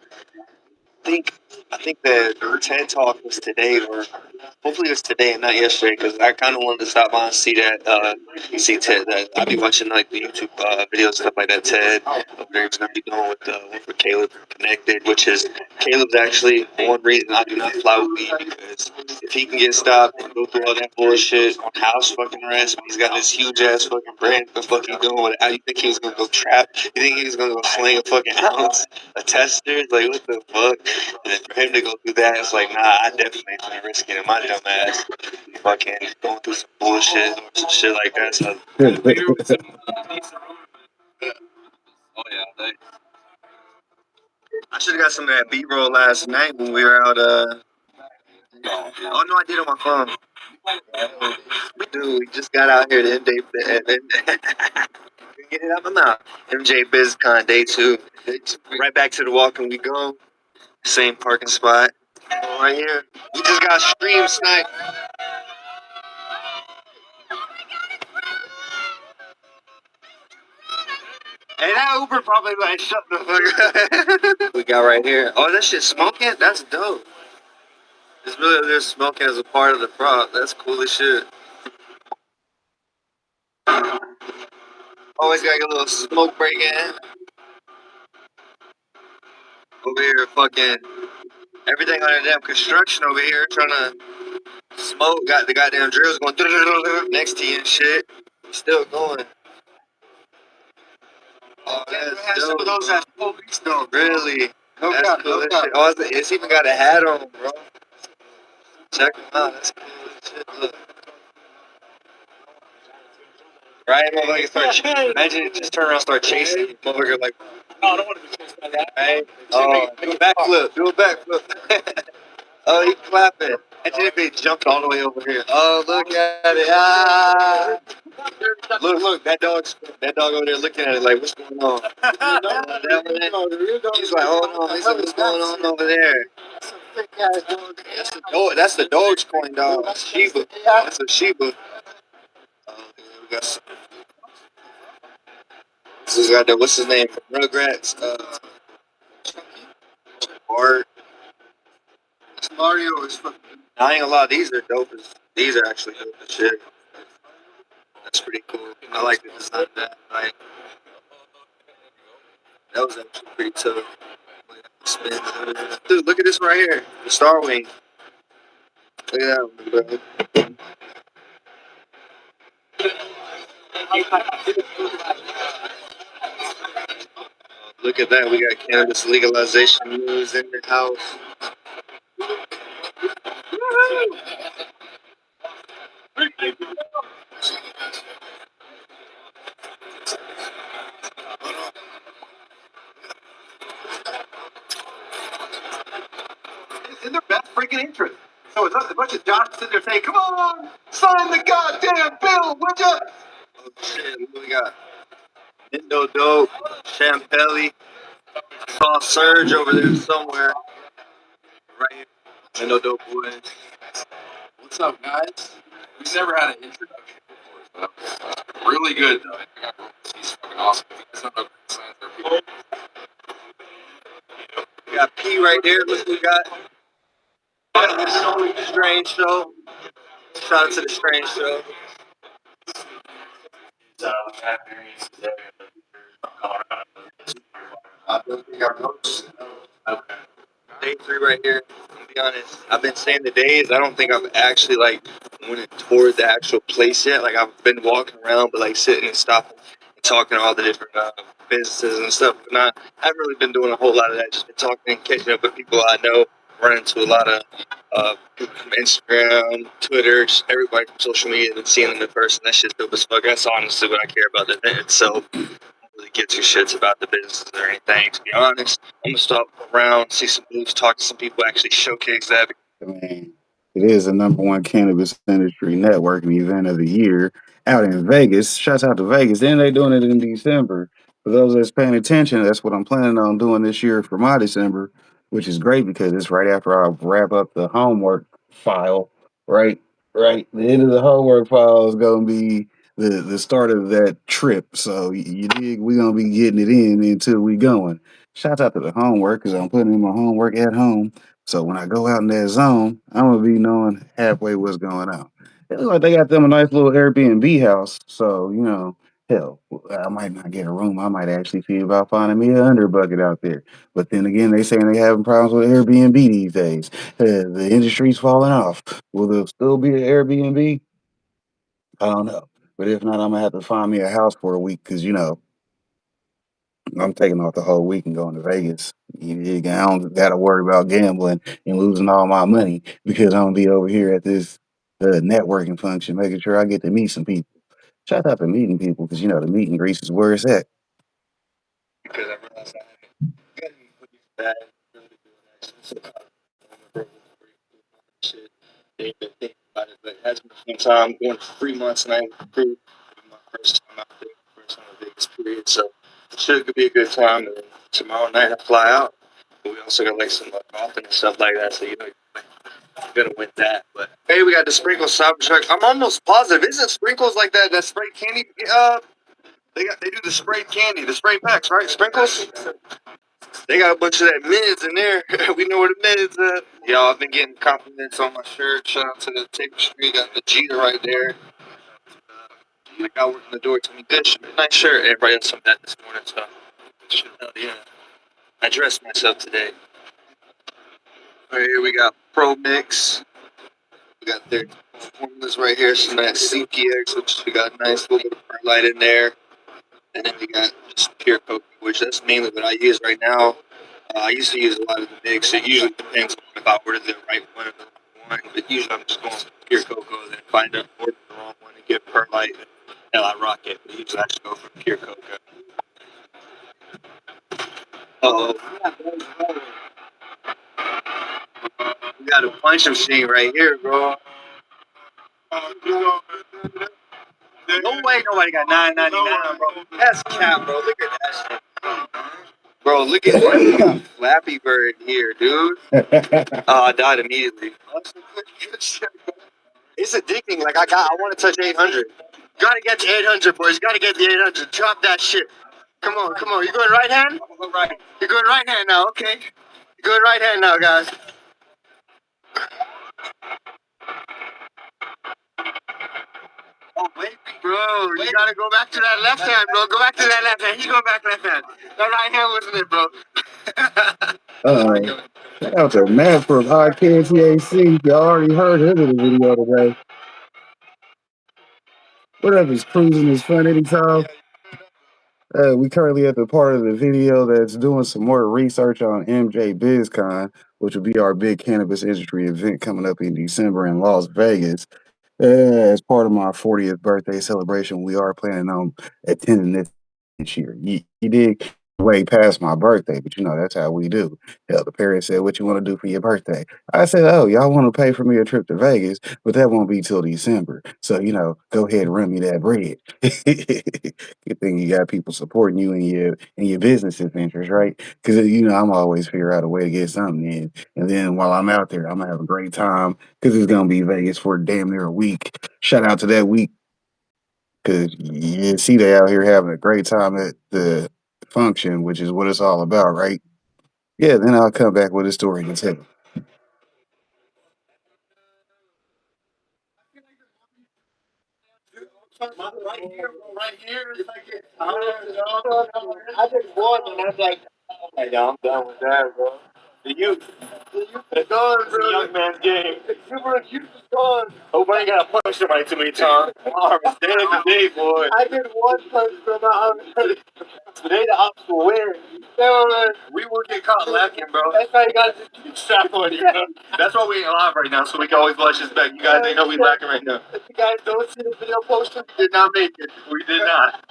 I think that TED Talk was today, or hopefully it was today and not yesterday, because I kind of wanted to stop by and see that, see TED. That I be watching like the YouTube videos stuff like that. TED over there, he's gonna be going with one for Caleb Connected, which is Caleb's actually one reason I do not fly with weed, because if he can get stopped and go through all that bullshit on house fucking arrest, he's got this huge ass fucking brand. What the fuck he doing with it? How you think he was gonna go trap? You think he was gonna go sling a fucking ounce? A tester? Like what the fuck? And then for him to go through that, it's like, nah, I definitely ain't risking it. My dumb ass fucking going through some bullshit or some shit like that. So, oh yeah, I should have got some of that B-roll last night when we were out. Oh no, I did on my phone. We just got out here to MJ. Get it out my mouth. MJ BizCon day 2. Right back to the walking we go. Same parking spot. Right here. We just got stream snipe. Hey, that Uber probably like shut the fuck up. We got right here. Oh, that shit smoking? That's dope. It's really there's smoking as a part of the prop. That's cool as shit. Always gotta get a little smoke break in. Over here, fucking everything under damn construction over here, trying to smoke. Got the goddamn drills going next to you and shit. Still going. Oh, that's dope. Some of those as police though. Really? No that's cool as shit. Oh, it's even got a hat on, bro. Check them out. That's cool as shit. Look. Right? Motherfucker start chasing. Imagine it just turn around and start chasing. Motherfucker like, No, I don't want to be chased by that. right? Oh, do a backflip. Do a backflip. Oh, he clapping. Imagine if he jumped all the way over here. Oh, look at it. Ah. Look, that dog over there looking at it like, what's going on? He's like, oh no, he said, what's going on over there? That's the Dogecoin dog. Shiba. That's a Shiba. We got some, this is got the, what's his name from Rugrats? Art. Mario is fucking. I ain't gonna lie, these are dope these are actually dope as shit. That's pretty cool. I like the design of that. Like, that was actually pretty tough. Spin. Dude, look at this right here. The Star Wing. Look at that one, bro. Look at that. We got cannabis legalization news in the house. It's in their best freaking interest. So it's a bunch of jocks sitting there saying, come on, sign the goddamn bill, would ya? Oh shit, what we got? Indo Dope, Champelli, saw Surge over there somewhere. Right here. Indo Dope boy. What's up, guys? We've never had an introduction before, so that was really good, though. He's fucking awesome. He's not a science or people. We got P right there. Look, we got Strange Show. Shout out to the Strange Show. I don't think I've noticed. Okay. Day 3 right here. To be honest, I've been saying the days. I don't think I've actually like went toward the actual place yet. Like I've been walking around, but like sitting and stopping and talking to all the different businesses and stuff. But not, I haven't really been doing a whole lot of that. Just been talking and catching up with people I know. Running into a lot of people from Instagram, Twitter, just everybody from social media, and seeing them in person. That shit's dope as fuck. That's honestly what I care about the event itself. Really get two shits about the business or anything. To be honest, I'm gonna stop around, see some booths, talk to some people, actually showcase that. I mean, it is the #1 cannabis industry networking event of the year out in Vegas. Shouts out to Vegas. Then they doing it in December. For those that's paying attention, that's what I'm planning on doing this year for my December, which is great because it's right after I wrap up the homework file. Right, right. The end of the homework file is gonna be the start of that trip. So you dig? We're gonna be getting it in until we going. Shout out to the homework because I'm putting in my homework at home. So when I go out in that zone, I'm gonna be knowing halfway what's going on. It looks like they got them a nice little Airbnb house. So, hell, I might not get a room. I might actually see about finding me a under bucket out there. But then again, they saying they having problems with Airbnb these days. The industry's falling off. Will there still be an Airbnb? I don't know. But if not, I'm gonna have to find me a house for a week because I'm taking off the whole week and going to Vegas. I don't got to worry about gambling and losing all my money because I'm gonna be over here at this networking function, making sure I get to meet some people. Shout out to meeting people because the meet and greet is where it's at. Because I realized I haven't that shit. They've been thinking about it, but it has been a fun time. Going for 3 months and I with the crew. My first time out there, first time in Vegas period. So it should be a good time. And then tomorrow night I fly out. But we also got like some golfing and stuff like that. So you're gonna win that. But hey, we got the sprinkles Cybertruck. I'm almost positive. Isn't sprinkles like that spray candy? They do the sprayed candy, the spray packs, right? Sprinkles. They got a bunch of that mids in there. We know where the mids at. Y'all, I've been getting compliments on my shirt. Shout out to the tapestry. Got the Jeter right there. The guy working the door told me, good shirt, nice shirt. Everybody else told me that this morning, so yeah. I dressed myself today. Right here we got Pro Mix. We got their formulas right here. Some of that CPX, which we got a nice little bit of light in there. And then we got just pure cocoa, which that's mainly what I use right now. I used to use a lot of the mix. It usually depends on if I order the right one or the wrong one. But usually I'm just going for pure cocoa and then find out order the wrong one and get perlite. Hell, I rock it. Usually I just go for pure coca. Oh, we got a punch machine right here, bro. No way nobody got $9.99, bro. That's cap, bro. Look at that shit. Bro, look at Flappy Bird here, dude. Oh, I died immediately. It's addicting. Like I want to touch 800. Gotta get to 800, boys. Gotta get the 800. Drop that shit. Come on, come on. You going right hand? Right. You're going right hand now. Okay. You're going right hand now, guys. Oh, wait, bro. You gotta go back to that left hand, bro. Go back to that left hand. He's going back left hand. That right hand wasn't it, bro. Shout out to Matt from ICANTAC. You already heard him in the video today. Whatever is cruising is fun anytime. We currently at the part of the video that's doing some more research on MJ BizCon, which will be our big cannabis industry event coming up in December in Las Vegas. As part of my 40th birthday celebration, we are planning on attending this year. You did way past my birthday, but you know, that's how we do. Hell, the parents said, "What you want to do for your birthday?" I said, "Oh, y'all want to pay for me a trip to Vegas, but that won't be till December. So, you know, go ahead and run me that bread." Good thing you got people supporting you in your business adventures, right? Because, you know, I'm always figure out a way to get something in. And then while I'm out there, I'm going to have a great time because it's going to be Vegas for damn near a week. Shout out to that week because you see they out here having a great time at the function, which is what it's all about, right? Yeah, then I'll come back with a story to tell. Right here, bro. Right here. If I get I just won, and I'm like, hey, yo, I'm done with that, bro. The youth is gone, bro. The young man's game. The youth is gone. Hope I ain't gotta punch somebody too many times. My arm is dead today, boy. I did one punch from my arm. Today the ops will win. No, we will get caught lacking, bro. That's why you gotta just keep strap on you, know? That's why we ain't live right now, so we can always watch this back. You guys ain't know we lacking right now. If you guys don't see the video posted, we did not make it. We did not.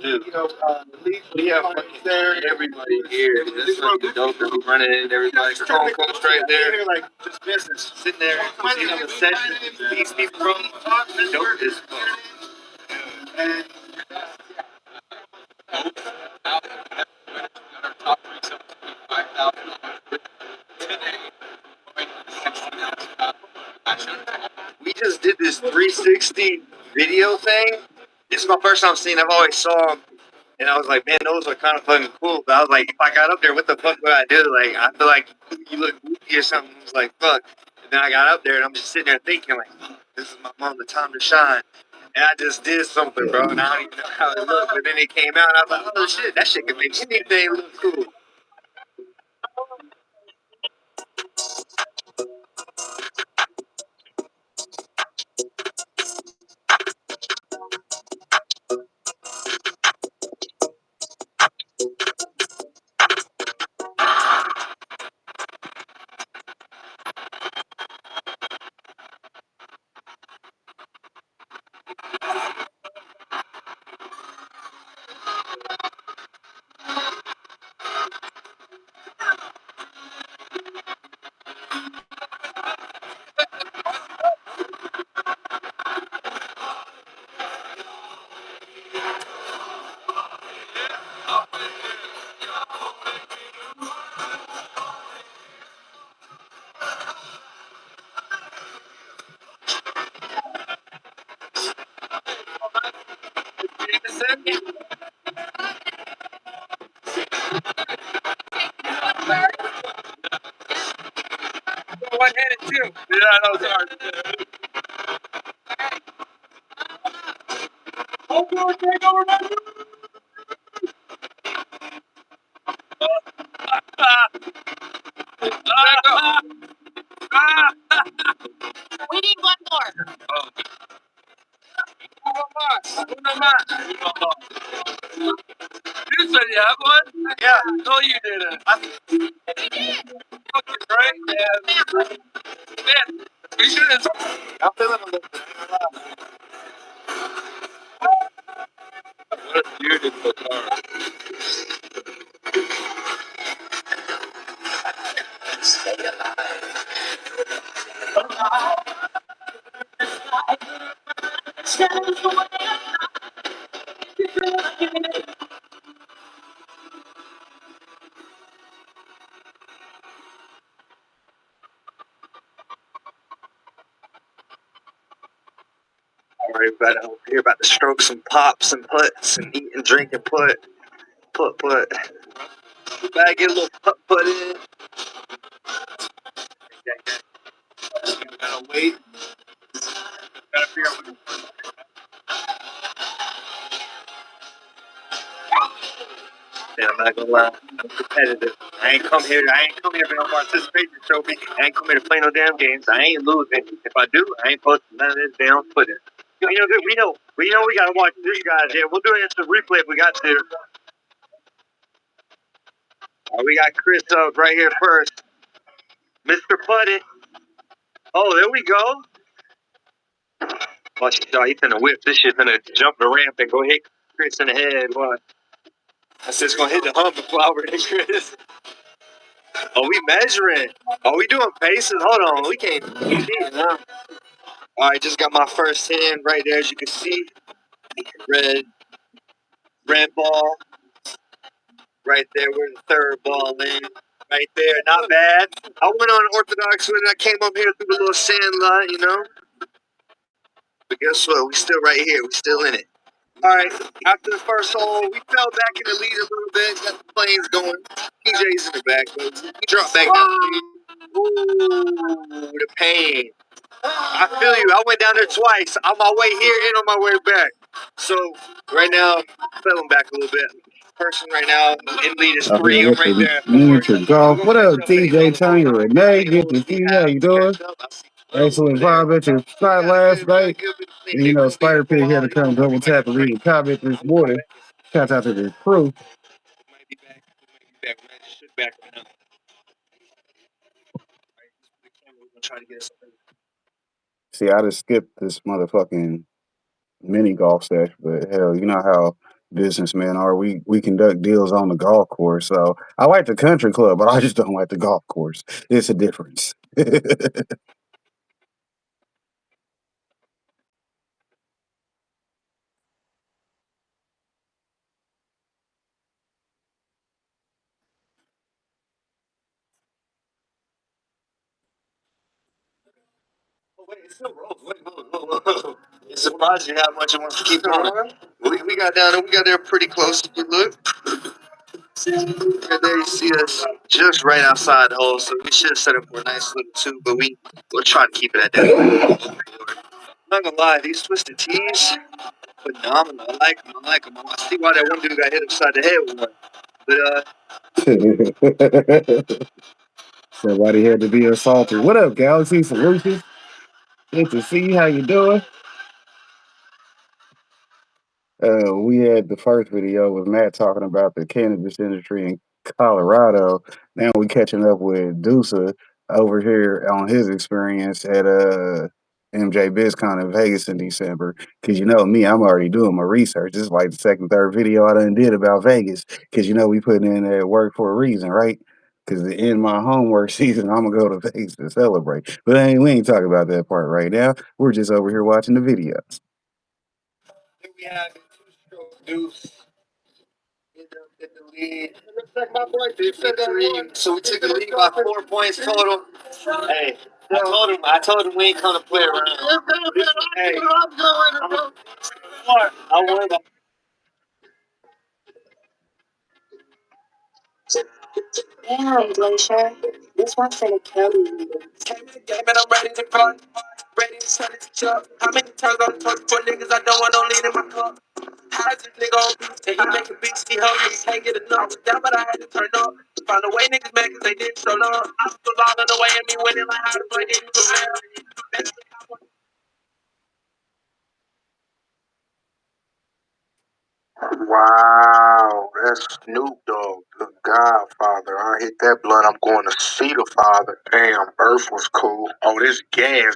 Dude, you know, at least we have everybody here. This is like the dope that we running in. Everybody, strong coach right there. Like just business, sitting there, you know, the session. These people from the dope is. We just did this 360 video thing. It's my first time seeing. I've always saw them, and I was like, man, those are kind of fucking cool. But I was like, if I got up there, what the fuck would I do? Like, I feel like you look goofy or something. I was like, fuck. And then I got up there, and I'm just sitting there thinking, like, this is my moment, time to shine. And I just did something, bro, and I don't even know how it looked. But then it came out, and I was like, oh shit, that shit can make anything look cool. One-handed too. Yeah, I know it's hard. Oh, God, take over my We need one more. Oh. Uno más. You said you have one? Yeah. No, you didn't. We did. Okay, right? Yeah. Man, we should have. I'm feeling a little bit. All right, about over here about to stroke some pops and putts and eat and drink and put. We gotta get a little put in. Gotta wait. Gotta figure out what. Yeah, I'm not gonna lie, I'm competitive. I ain't come here for no participation trophy. I ain't come here to play no damn games. I ain't losing. If I do, I ain't posting none of this damn footage. We know we gotta watch these guys here. We'll do it instant replay if we got to. We got Chris up right here first. Mr. Putty. Oh, there we go. Watch it, he's gonna whip. This shit's gonna jump the ramp and go hit Chris in the head. What? That's just gonna hit the hump and flower to Chris. Oh, we measuring. Oh, we doing paces? Hold on. We can't see it now. All right, just got my first hand right there, as you can see. Red ball. Right there. Where's the third ball in? Right there. Not bad. I went on orthodox with it. I came up here through the little sand lot, you know. But guess what? We still right here. We still in it. All right. After the first hole, we fell back in the lead a little bit. Got the planes going. PJ's in the back. We dropped back down the lead. Ooh, the pain. I feel you. I went down there twice. On my way here and on my way back. So right now, I'm feeling back a little bit. Person right now in lead is 3. I'm right there. Miniature golf. What up, TJ, Tanya, Renee? Good to see you. How you doing? Excellent vibe at your spot last night. And, you know, Spider Pig had to come double tap and read a comment this morning. Shout out to the crew. See, I just skipped this motherfucking mini golf session, but hell, you know how businessmen are. We conduct deals on the golf course. So I like the country club, but I just don't like the golf course. It's a difference. It surprised you how much it wants to keep going. We got down there. We got there pretty close. You look. Right there, you see us just right outside the hole, so we should have set up for a nice little 2, but we'll try to keep it at that. I'm not gonna lie, these twisted tees, phenomenal. I like them. I see why that one dude got hit upside the head with one. But Somebody had to be assaulted. What up, Galaxy Solutions? Good to see you. How you doing? We had the first video with Matt talking about the cannabis industry in Colorado. Now we catching up with Dusa over here on his experience at MJ BizCon in Vegas in December. Cause you know me, I'm already doing my research. This is like the second, third video I done did about Vegas. Cause you know we putting in that work for a reason, right? Cause to end my homework season, I'm gonna go to Vegas to celebrate. But we ain't talking about that part right now. We're just over here watching the videos. we have a 2-stroke deuce in the lead. Looks like my boy did victory. So we took the lead by 4 points total. Hey, I told him we ain't gonna play around. Hey, I won. Damn, Glacier. This one's for the Kelly. Came in the game and I'm ready to play. Ready to turn it to Chuck. How many times on the torch for niggas I don't want no lead in my cup? How's this nigga on beat? And he make a beat, he hungry, he can't get enough. Was down, but I had to turn up. Found a way niggas mad cause they didn't show love. I was all in the way of me winning like how the play didn't prevail. Wow, that's Snoop Dogg, the Godfather. I hit that blunt. I'm going to see the Father. Damn, Earth was cool. Oh, this gas,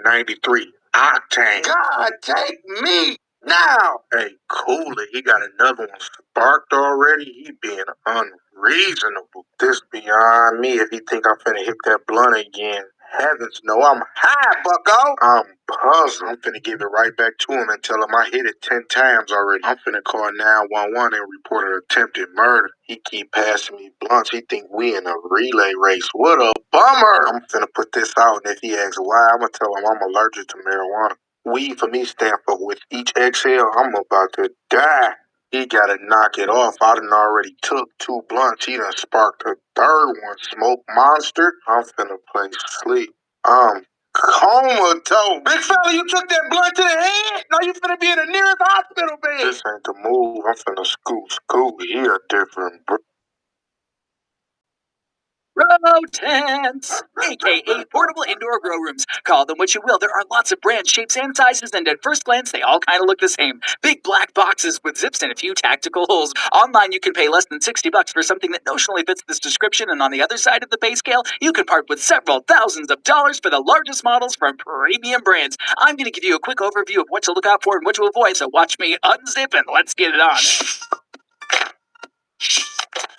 93 octane. God, take me. Now! Hey, cool it. He got another one sparked already. He being unreasonable. This beyond me if he think I'm finna hit that blunt again. Heavens no, I'm high, bucko! I'm puzzled. I'm finna give it right back to him and tell him I hit it 10 times already. I'm finna call 911 and report an attempted murder. He keep passing me blunts. He think we in a relay race. What a bummer! I'm finna put this out, and if he asks why, I'm gonna tell him I'm allergic to marijuana. Weed for me stand for with each exhale, I'm about to die. He gotta knock it off. I done already took 2 blunts. He done sparked a third one. Smoke monster. I'm finna play sleep. Comatose. Big fella, you took that blunt to the head? Now you finna be in the nearest hospital bed. This ain't the move. I'm finna scoot. He a different Grow tents, aka portable indoor grow rooms. Call them what you will. There are lots of brands, shapes, and sizes, and at first glance, they all kind of look the same. Big black boxes with zips and a few tactical holes. Online, you can pay less than $60 for something that notionally fits this description, and on the other side of the pay scale, you can part with several thousands of dollars for the largest models from premium brands. I'm going to give you a quick overview of what to look out for and what to avoid, so watch me unzip and let's get it on.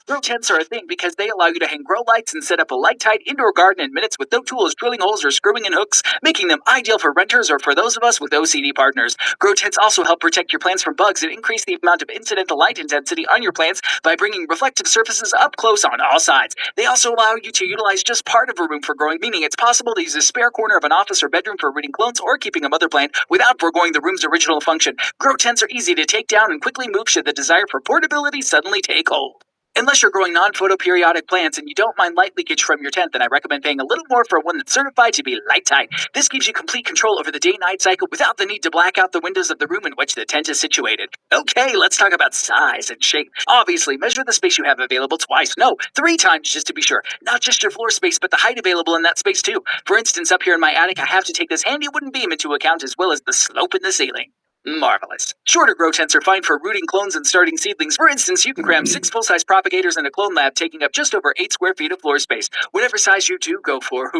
Grow tents are a thing because they allow you to hang grow lights and set up a light-tight indoor garden in minutes with no tools, drilling holes, or screwing in hooks, making them ideal for renters or for those of us with OCD partners. Grow tents also help protect your plants from bugs and increase the amount of incidental light intensity on your plants by bringing reflective surfaces up close on all sides. They also allow you to utilize just part of a room for growing, meaning it's possible to use a spare corner of an office or bedroom for rooting clones or keeping a mother plant without foregoing the room's original function. Grow tents are easy to take down and quickly move should the desire for portability suddenly take hold. Unless you're growing non-photoperiodic plants and you don't mind light leakage from your tent, then I recommend paying a little more for one that's certified to be light-tight. This gives you complete control over the day-night cycle without the need to black out the windows of the room in which the tent is situated. Okay, let's talk about size and shape. Obviously, measure the space you have available twice. No, 3 times just to be sure. Not just your floor space, but the height available in that space too. For instance, up here in my attic, I have to take this handy wooden beam into account as well as the slope in the ceiling. Marvelous. Shorter grow tents are fine for rooting clones and starting seedlings. For instance, you can cram 6 full-size propagators in a clone lab, taking up just over 8 square feet of floor space. Whatever size you do go for,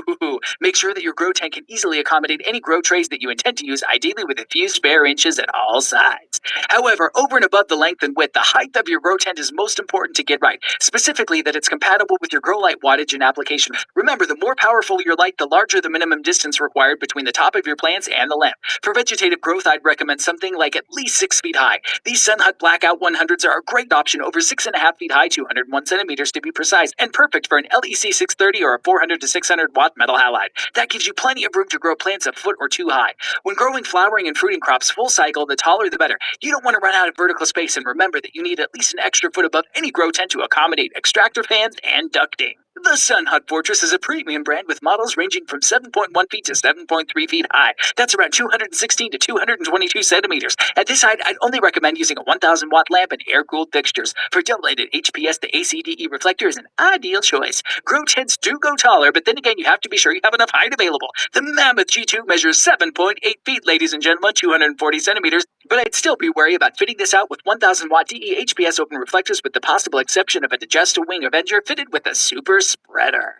make sure that your grow tent can easily accommodate any grow trays that you intend to use, ideally with a few spare inches at all sides. However, over and above the length and width, the height of your grow tent is most important to get right. Specifically, that it's compatible with your grow light wattage and application. Remember, the more powerful your light, the larger the minimum distance required between the top of your plants and the lamp. For vegetative growth, I'd recommend something like at least 6 feet high. These Sun Hut Blackout 100s are a great option, over 6.5 feet high, 201 centimeters to be precise, and perfect for an LEC 630 or a 400 to 600 watt metal halide. That gives you plenty of room to grow plants a foot or 2 high. When growing flowering and fruiting crops full cycle, the taller the better. You don't want to run out of vertical space, and remember that you need at least an extra foot above any grow tent to accommodate extractor fans and ducting. The Sun Hut Fortress is a premium brand with models ranging from 7.1 feet to 7.3 feet high. That's around 216 to 222 centimeters. At this height, I'd only recommend using a 1,000 watt lamp and air-cooled fixtures. For double-rated HPS, the ACDE reflector is an ideal choice. Grow tents do go taller, but then again, you have to be sure you have enough height available. The Mammoth G2 measures 7.8 feet, ladies and gentlemen, 240 centimeters. But I'd still be wary about fitting this out with 1,000 watt DE HPS open reflectors, with the possible exception of a Digesta Wing Avenger fitted with a super spreader.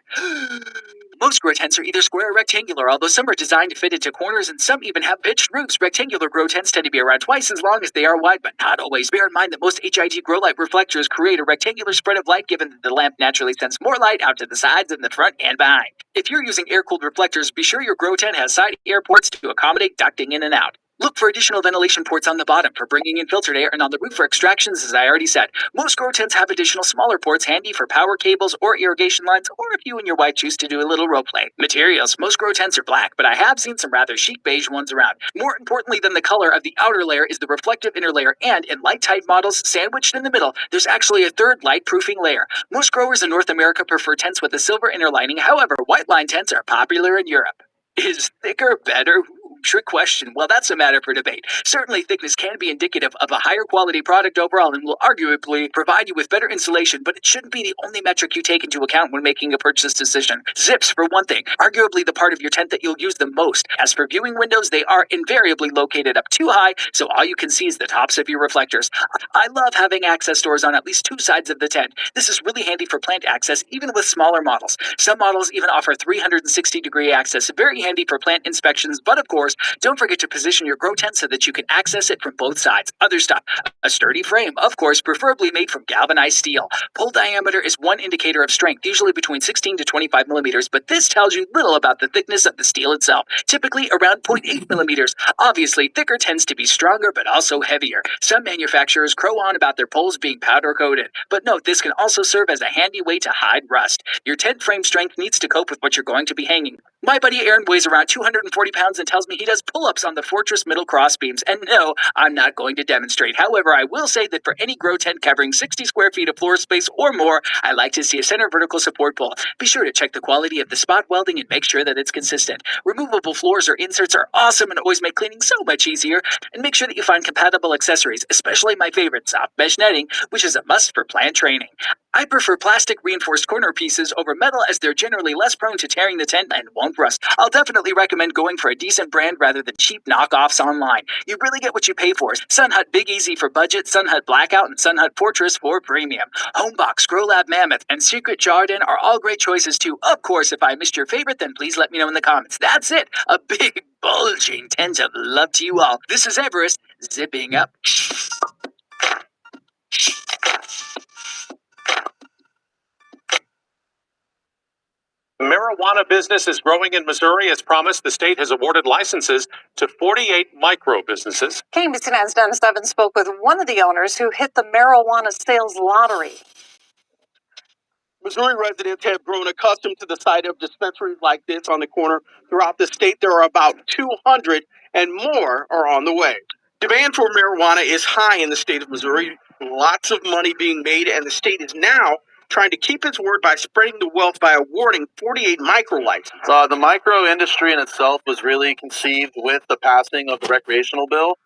Most grow tents are either square or rectangular, although some are designed to fit into corners and some even have pitched roofs. Rectangular grow tents tend to be around twice as long as they are wide, but not always. Bear in mind that most HID grow light reflectors create a rectangular spread of light, given that the lamp naturally sends more light out to the sides and the front and behind. If you're using air-cooled reflectors, be sure your grow tent has side air ports to accommodate ducting in and out. Look for additional ventilation ports on the bottom for bringing in filtered air, and on the roof for extractions, as I already said. Most grow tents have additional smaller ports handy for power cables or irrigation lines, or if you and your wife choose to do a little role play. Materials: most grow tents are black, but I have seen some rather chic beige ones around. More importantly than the color of the outer layer is the reflective inner layer, and in light-tight models sandwiched in the middle, there's actually a third light-proofing layer. Most growers in North America prefer tents with a silver inner lining. However, white line tents are popular in Europe. Is thicker better? Trick question. Well, that's a matter for debate. Certainly, thickness can be indicative of a higher quality product overall and will arguably provide you with better insulation, but it shouldn't be the only metric you take into account when making a purchase decision. Zips, for one thing, arguably the part of your tent that you'll use the most. As for viewing windows, they are invariably located up too high, so all you can see is the tops of your reflectors. I love having access doors on at least 2 sides of the tent. This is really handy for plant access, even with smaller models. Some models even offer 360-degree access, very handy for plant inspections, but of course, stores. Don't forget to position your grow tent so that you can access it from both sides. Other stuff, a sturdy frame, of course, preferably made from galvanized steel. Pole diameter is one indicator of strength, usually between 16 to 25 millimeters, but this tells you little about the thickness of the steel itself, typically around 0.8 millimeters. Obviously, thicker tends to be stronger, but also heavier. Some manufacturers crow on about their poles being powder coated, but note this can also serve as a handy way to hide rust. Your tent frame strength needs to cope with what you're going to be hanging. My buddy Aaron weighs around 240 pounds and tells me he does pull-ups on the Fortress middle cross beams, and no, I'm not going to demonstrate. However, I will say that for any grow tent covering 60 square feet of floor space or more, I like to see a center vertical support pole. Be sure to check the quality of the spot welding and make sure that it's consistent. Removable floors or inserts are awesome and always make cleaning so much easier, and make sure that you find compatible accessories, especially my favorite, soft mesh netting, which is a must for plant training. I prefer plastic reinforced corner pieces over metal as they're generally less prone to tearing the tent and won't rust. I'll definitely recommend going for a decent brand rather than cheap knockoffs online. You really get what you pay for. Sunhut Big Easy for budget, Sunhut Blackout, and Sunhut Fortress for premium. Homebox, Grow Lab Mammoth, and Secret Jardin are all great choices too. Of course, if I missed your favorite, then please let me know in the comments. That's it. A big, bulging tent of love to you all. This is Everest, zipping up. Marijuana business is growing in Missouri. As promised, the state has awarded licenses to 48 micro businesses. KBC 9's Dennis Evans spoke with one of the owners who hit the marijuana sales lottery. Missouri residents have grown accustomed to the sight of dispensaries like this on the corner throughout the state. There are about 200 and more are on the way. Demand for marijuana is high in the state of Missouri. Lots of money being made, and the state is now trying to keep its word by spreading the wealth by awarding 48 micro licenses. The micro industry in itself was really conceived with the passing of the recreational bill.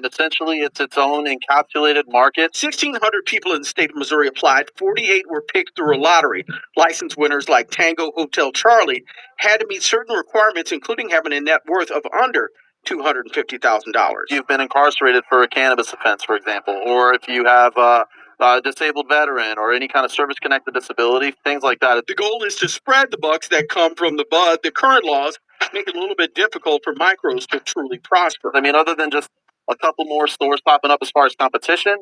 Essentially, it's its own encapsulated market. 1,600 people in the state of Missouri applied. 48 were picked through a lottery. License winners like Tango Hotel Charlie had to meet certain requirements, including having a net worth of under $250,000. You've been incarcerated for a cannabis offense, for example, or if you have a disabled veteran or any kind of service-connected disability, things like that. The goal is to spread the bucks that come from the bud. The current laws make it a little bit difficult for micros to truly prosper. I mean, other than just a couple more stores popping up as far as competition,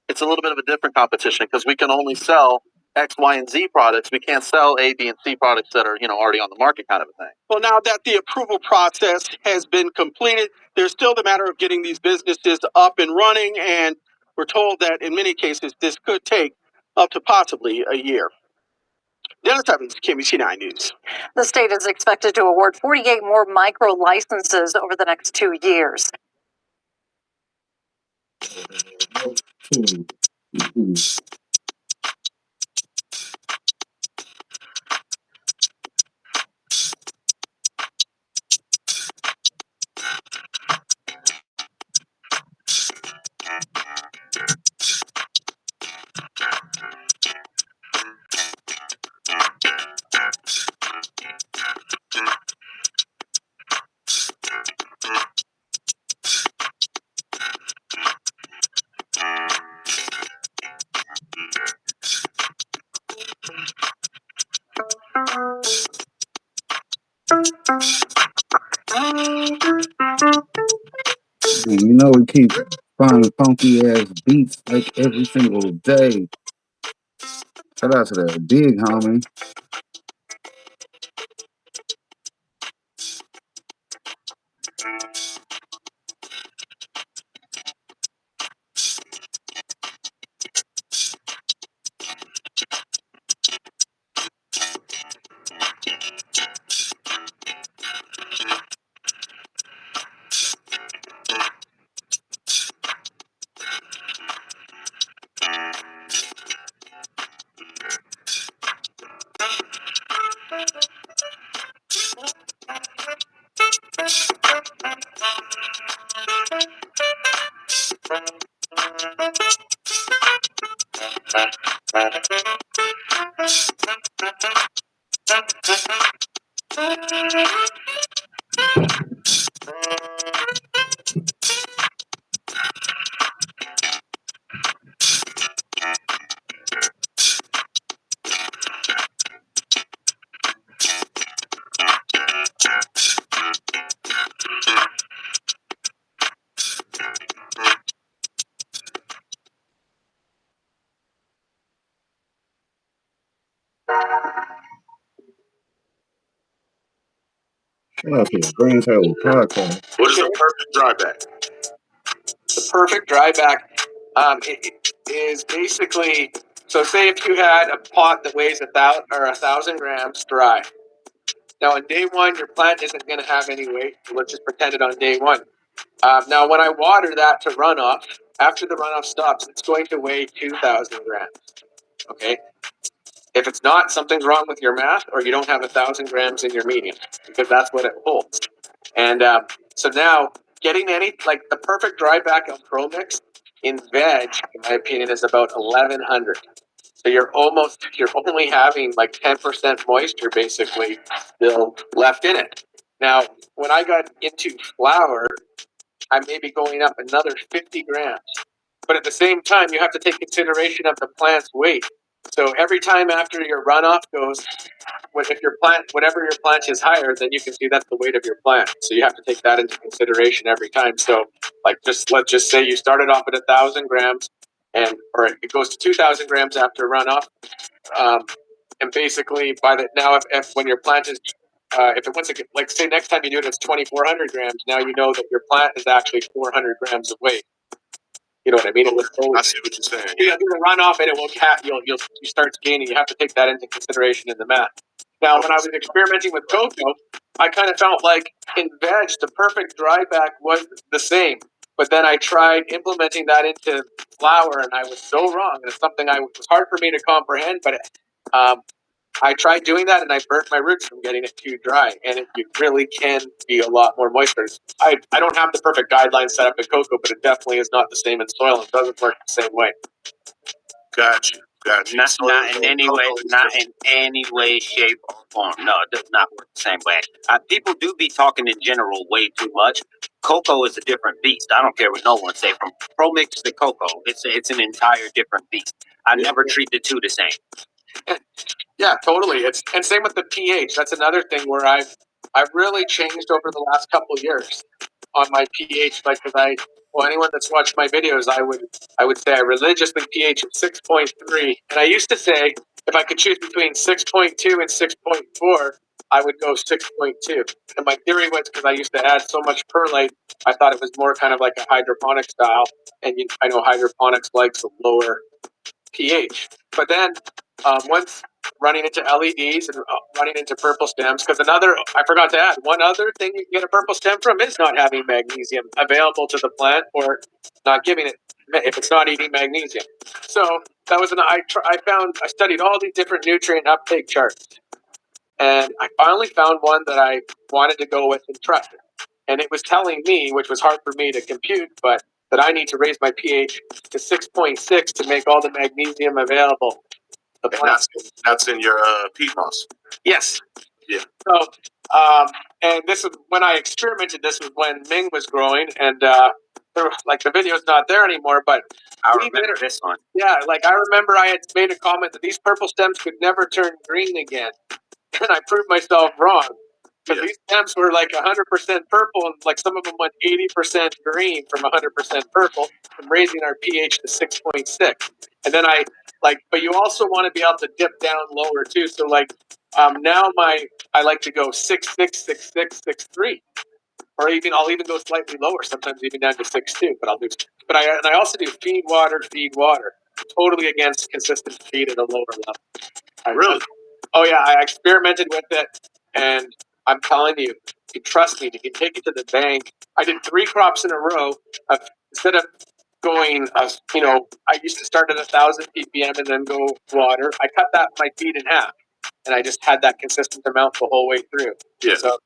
it's a little bit of a different competition because we can only sell X, Y, and Z products. We can't sell A, B, and C products that are, already on the market kind of a thing. Well, now that the approval process has been completed, there's still the matter of getting these businesses up and running, and we're told that in many cases this could take up to possibly a year. Dennis Evans, KBC 9 News. The state is expected to award 48 more micro licenses over the next 2 years. And we keep finding funky ass beats like every single day. Shout out to that big homie. That's a Green Table podcast. What is a perfect dry bag? The perfect dry back it is basically, so say if you had a pot that weighs 1,000 grams dry. Now on day one, your plant isn't going to have any weight. Let's just pretend it on day one. Now when I water that to runoff, after the runoff stops, it's going to weigh 2,000 grams. Okay. If it's not, something's wrong with your math, or you don't have 1,000 grams in your medium, because that's what it holds. And so now, getting like the perfect dry back of Pro Mix in veg, in my opinion, is about 1,100. So you're only having like 10% moisture basically still left in it. Now, when I got into flour, I may be going up another 50 grams. But at the same time, you have to take consideration of the plant's weight. So every time after your runoff goes, if your plant, whatever your plant is higher, then you can see that's the weight of your plant. So you have to take that into consideration every time. So like let's just say you started off at 1,000 grams, or it goes to 2,000 grams after runoff, and basically if when your plant is if it wants to, like say next time you do it, it's 2,400 grams. Now you know that your plant is actually 400 grams of weight. You know what I mean? It was I see what you're saying. You do the runoff, and it will you start gaining. You have to take that into consideration in the math. Now, when I was experimenting with cocoa, I kind of felt like in veg, the perfect dry back was the same. But then I tried implementing that into flour, and I was so wrong. And it's something it was hard for me to comprehend, but I tried doing that, and I burnt my roots from getting it too dry. And you really can be a lot more moisture. I don't have the perfect guidelines set up in cocoa, but it definitely is not the same in soil. It doesn't work the same way. Gotcha. Not in any way, shape, or form. No, it does not work the same way. People do be talking in general way too much. Cocoa is a different beast. I don't care what no one say. From Pro Mix to cocoa, it's an entire different beast. I never treat the two the same. Yeah, totally. And same with the pH. That's another thing where I've really changed over the last couple of years on my pH. Like, anyone that's watched my videos, I would say I religiously pH at 6.3. And I used to say if I could choose between 6.2 and 6.4, I would go 6.2. And my theory was because I used to add so much perlite, I thought it was more kind of like a hydroponic style. And I know hydroponics likes a lower pH. But then once running into LEDs and running into purple stems, because I forgot to add, one other thing you can get a purple stem from is not having magnesium available to the plant, or not giving it if it's not eating magnesium. So that was I studied all these different nutrient uptake charts, and I finally found one that I wanted to go with and trust. And it was telling me, which was hard for me to compute, but that I need to raise my pH to 6.6 to make all the magnesium available. That's in your peat moss. Yes. Yeah. So, and this is when I experimented. This was when Ming was growing, and the video's not there anymore. But I remember this one. Yeah, like I remember I had made a comment that these purple stems could never turn green again, and I proved myself wrong. Because these stems were like 100% purple, and like some of them went 80% green from 100% purple, from raising our pH to 6.6. And then but you also want to be able to dip down lower too. So now I like to go 6.6, 6.6, 6.3, or I'll even go slightly lower, sometimes even down to 6.2. But I also do feed water. Totally against consistent feed at a lower level. Really? Oh yeah, I experimented with it, and I'm telling you, you trust me, you can take it to the bank. I did 3 crops in a row. Instead of going, I used to start at 1,000 ppm and then go water. I cut my feed in half, and I just had that consistent amount the whole way through. Yeah. So,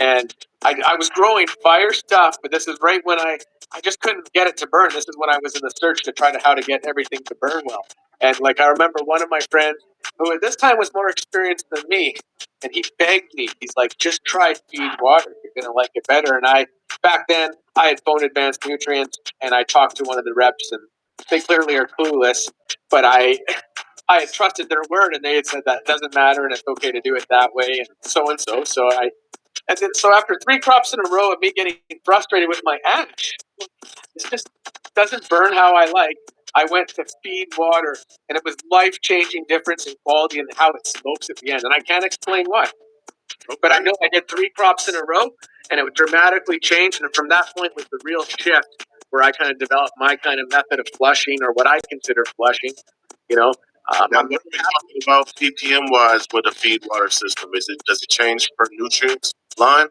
and I was growing fire stuff, but this is right when I just couldn't get it to burn. This is when I was in the search to try to how to get everything to burn well. And I remember one of my friends, who at this time was more experienced than me, and he begged me. He's like, "Just try feed water. You're gonna like it better." And back then, I had phoned Advanced Nutrients, and I talked to one of the reps, and they clearly are clueless. But I had trusted their word, and they had said that it doesn't matter, and it's okay to do it that way, and so and so. So after 3 crops in a row of me getting frustrated with my ash, it just doesn't burn how I like. I went to feed water, and it was life-changing difference in quality and how it smokes at the end. And I can't explain why. But I know I did 3 crops in a row, and it would dramatically change. And from that point was the real shift where I kind of developed my kind of method of flushing, or what I consider flushing. You know, now, what are we talking about ppm wise with a feed water system? Does it change per nutrients line?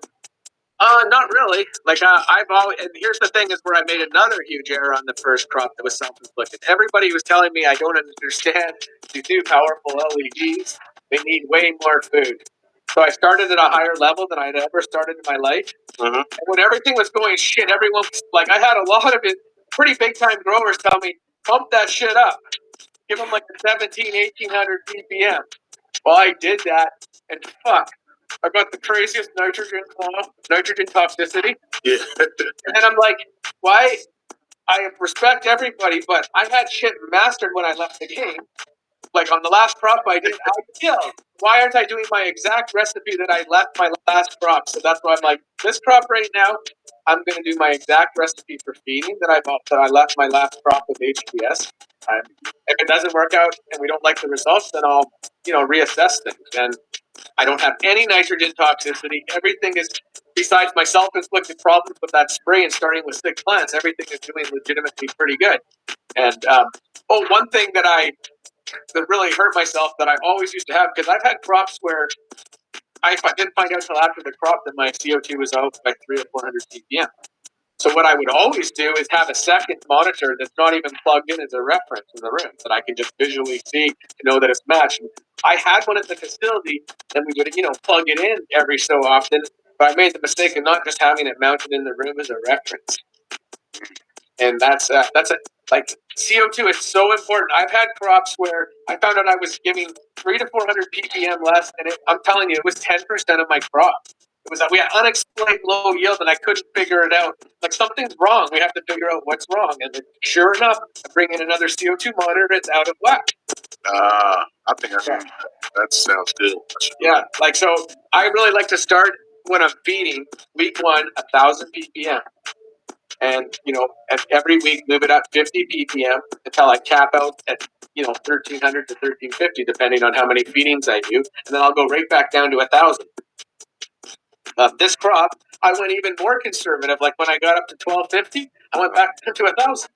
Not really. Like I've always, and here's the thing: is where I made another huge error on the first crop that was self-inflicted. Everybody was telling me I don't understand these new powerful LEDs. They need way more food. So I started at a higher level than I'd ever started in my life. Mm-hmm. And when everything was going shit, everyone was like, I had a lot of it, pretty big time growers tell me, pump that shit up. Give them like a 1800 ppm. Well, I did that, and fuck, I got the craziest nitrogen toxicity. Yeah. And then I'm like, why? I respect everybody, but I had shit mastered when I left the game. Like on the last crop I did, I killed. Why aren't I doing my exact recipe that I left my last crop? So that's why I'm like, this crop right now, I'm going to do my exact recipe for feeding that I left my last crop with HPS. If it doesn't work out and we don't like the results, then I'll, reassess things. And I don't have any nitrogen toxicity. Everything is, besides my self-inflicted problems with that spray and starting with 6 plants, everything is doing legitimately pretty good. And one thing that really hurt myself that I always used to have, because I've had crops where I didn't find out till after the crop that my CO2 was out by 300 or 400 ppm. So what I would always do is have a second monitor that's not even plugged in as a reference in the room that I can just visually see to know that it's matched. And I had one at the facility, and we would, plug it in every so often. But I made the mistake of not just having it mounted in the room as a reference. And that's like CO2 is so important. I've had crops where I found out I was giving 300 to 400 ppm less, and I'm telling you, it was 10% of my crop. It was that we had unexplained low yield, and I couldn't figure it out. Like something's wrong. We have to figure out what's wrong. And then, sure enough, I bring in another CO2 monitor. It's out of whack. I think that sounds good. Yeah, like so. I really like to start when I'm feeding week 1 1,000 ppm. And every week move it up 50 ppm until I cap out at 1,300 to 1,350, depending on how many feedings I do, and then I'll go right back down to 1,000. This crop, I went even more conservative. Like when I got up to 1,250, I went back to 1,000.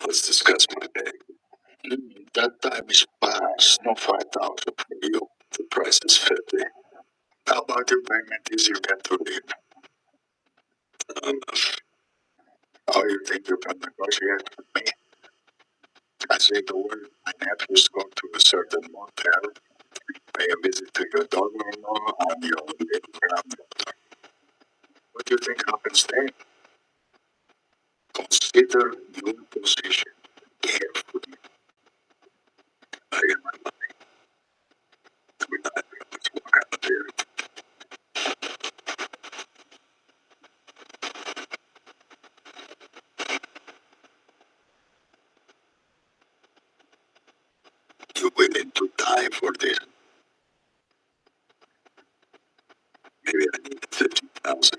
Let's discuss my bag. That time is past. No 5,000 for you. The price is 50. How about your payment is you get to leave? How you think you can negotiate with me? I say the word my nephew's going to a certain motel, pay a visit to your daughter-in-law, and your little granddaughter. What do you think happens then? Consider your position carefully. I get my money. We're not doing much more out there. You willing to die for this? Maybe I need 50,000.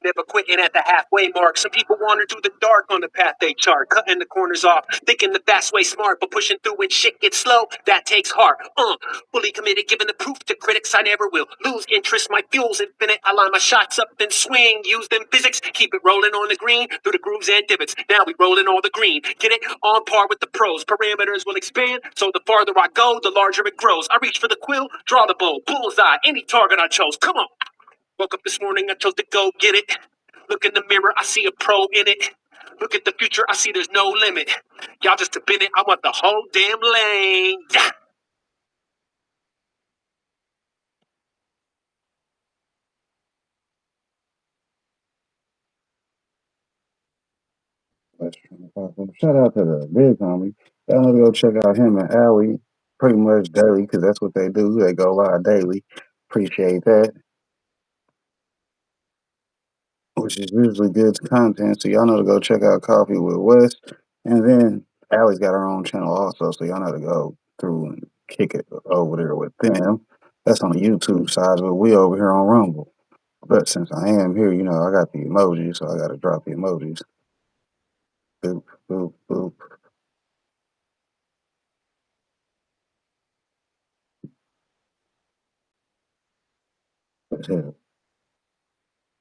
Never quitting at the halfway mark. Some people wander through the dark on the path they chart, cutting the corners off, thinking the fast way smart, but pushing through when shit gets slow, that takes heart. Fully committed, giving the proof to critics I never will lose interest. My fuel's infinite. I line my shots up and swing, use them physics, keep it rolling on the green through the grooves and divots. Now we rolling all the green, get it on par with the pros. Parameters will expand, so the farther I go, the larger it grows. I reach for the quill, draw the bow, bullseye, any target I chose. Come on. Woke up this morning, I chose to go get it. Look in the mirror, I see a pro in it. Look at the future, I see there's no limit. Y'all just have been it, I want the whole damn lane. Shout out to the big homie. Y'all need to go check out him and Allie pretty much daily because that's what they do. They go live daily. Appreciate that. which is usually good content. So y'all know to go check out Coffee with Wes. And then Allie's got her own channel also, so y'all know to go through and kick it over there with them. That's on the YouTube side, but we over here on Rumble. But since I am here, I got the emojis, so I got to drop the emojis. Boop, boop, boop.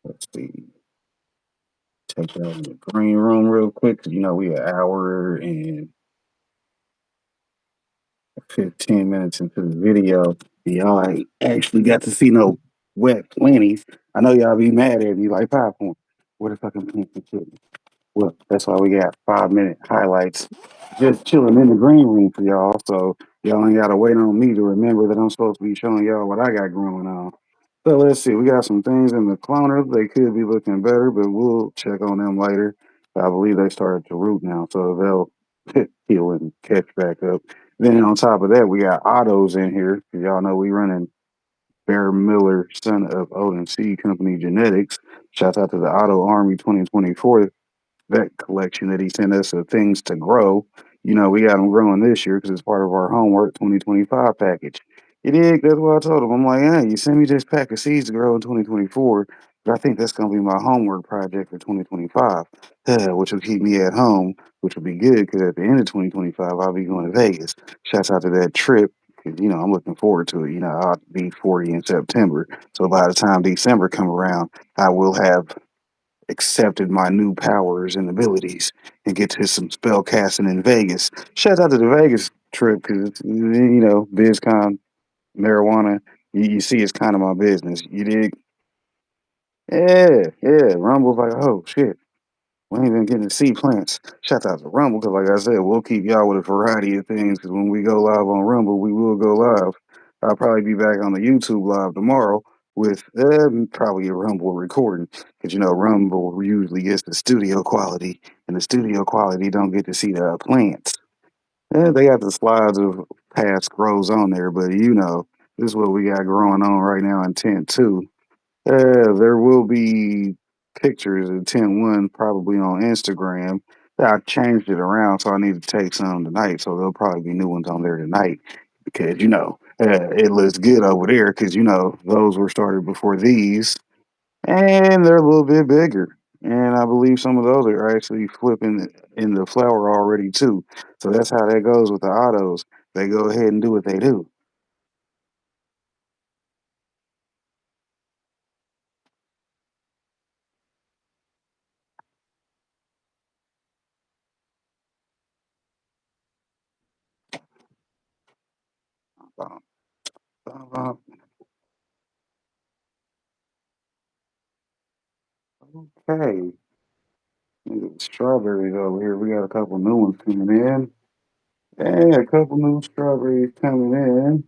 Let's see. Take that in the green room real quick, because we an hour and 15 minutes into the video. Y'all ain't actually got to see no wet plenties. I know y'all be mad at me like popcorn. Where the fucking pink and chicken? Well, that's why we got 5-minute highlights just chilling in the green room for y'all. So y'all ain't gotta wait on me to remember that I'm supposed to be showing y'all what I got going on. So let's see, we got some things in the cloner. They could be looking better, but we'll check on them later. I believe they started to root now, so they'll heal and catch back up. Then on top of that, we got autos in here. Y'all know we running Bear Miller, son of Odin Seed Company Genetics. Shout out to the Auto Army 2024 vet collection that he sent us of things to grow. We got them growing this year because it's part of our homework 2025 package. You dig? That's what I told him. I'm like, hey, you sent me this pack of seeds to grow in 2024, but I think that's going to be my homework project for 2025, which will keep me at home, which will be good because at the end of 2025, I'll be going to Vegas. Shouts out to that trip. 'Cause, I'm looking forward to it. I'll be 40 in September. So by the time December come around, I will have accepted my new powers and abilities and get to some spell casting in Vegas. Shout out to the Vegas trip because BizCon marijuana. You see, it's kind of my business. You dig? Yeah, yeah. Rumble's like, oh shit, we ain't even getting to see plants. Shout out to Rumble because, like I said, we'll keep y'all with a variety of things. Because when we go live on Rumble, we will go live. I'll probably be back on the YouTube live tomorrow with probably a Rumble recording because Rumble usually gets the studio quality, and the studio quality don't get to see the plants. They got the slides of past grows on there, but this is what we got growing on right now in tent two. There will be pictures of tent one probably on Instagram. I changed it around, so I need to take some tonight. So there'll probably be new ones on there tonight because it looks good over there because those were started before these, and they're a little bit bigger. And I believe some of those are actually flipping in the flower already too. So that's how that goes with the autos. They go ahead and do what they do. Bum, bum, bum. Okay. Strawberries over here. We got a couple new ones coming in. Yeah, a couple new strawberries coming in.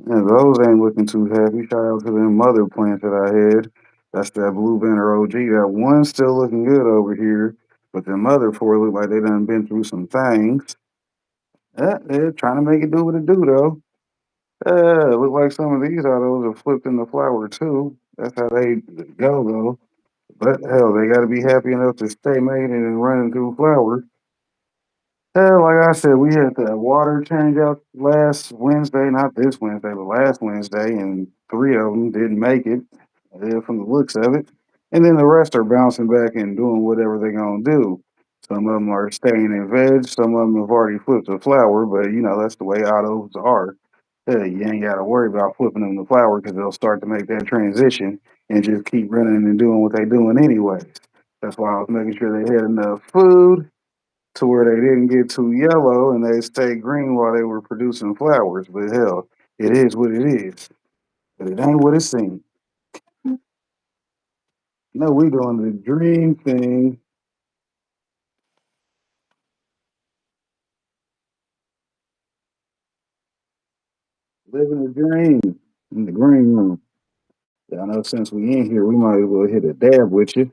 Yeah, those ain't looking too happy. Shout out to them mother plants that I had. That's that blue banner OG. That one's still looking good over here, but the mother four look like they done been through some things. They're trying to make it do what it do though. Look like some of these autos are flipping the flower too. That's how they go though. But hell, they got to be happy enough to stay making it and running through flowers. Like I said, we had the water change out last Wednesday, not this Wednesday, but last Wednesday, and 3 of them didn't make it from the looks of it. And then the rest are bouncing back and doing whatever they're going to do. Some of them are staying in veg, some of them have already flipped the flower, but that's the way autos are. You ain't got to worry about flipping them the flower because they'll start to make that transition and just keep running and doing what they're doing anyways. That's why I was making sure they had enough food to where they didn't get too yellow and they stayed green while they were producing flowers. But hell, it is what it is. But it ain't what it seems. No, we doing the dream thing. Living the dream in the green room. Yeah, I know since we in here, we might as well hit a dab with you.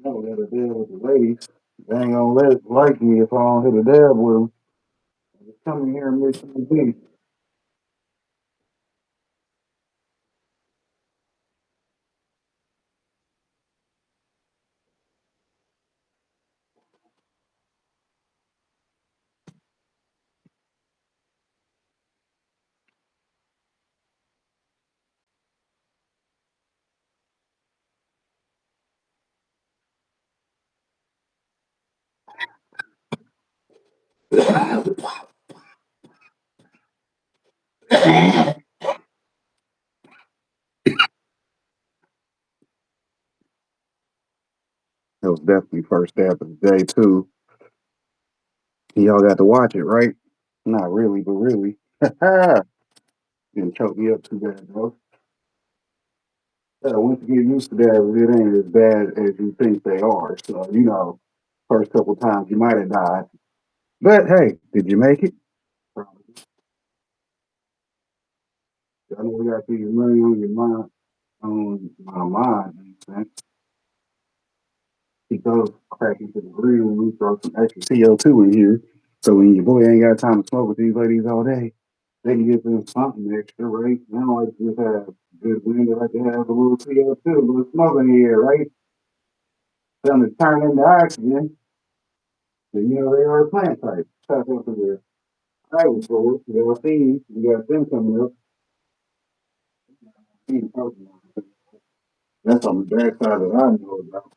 No, we got a dab with the ladies. They ain't gonna like me if I don't hit a dab with them. Just come in here and mix some tea. That was definitely first step of the day too. Y'all got to watch it, right? Not really, but really. Didn't choke me up too bad, though. Once you get used to that, it ain't as bad as you think they are. So, first couple times you might have died. But hey, did you make it? I know we got these money on your mind, on my mind. Man. Keep those cracking to the grill and we throw some extra CO2 in here. So when your boy ain't got time to smoke with these ladies all day, they can get them something extra, right? They don't like to just have good wind, they like to have a little CO2, a little smoke in the air, right? Something to turn into oxygen. So, they are plant types. That's what they're fighting for. They'll see, you got them coming up. That's on the backside that I know about.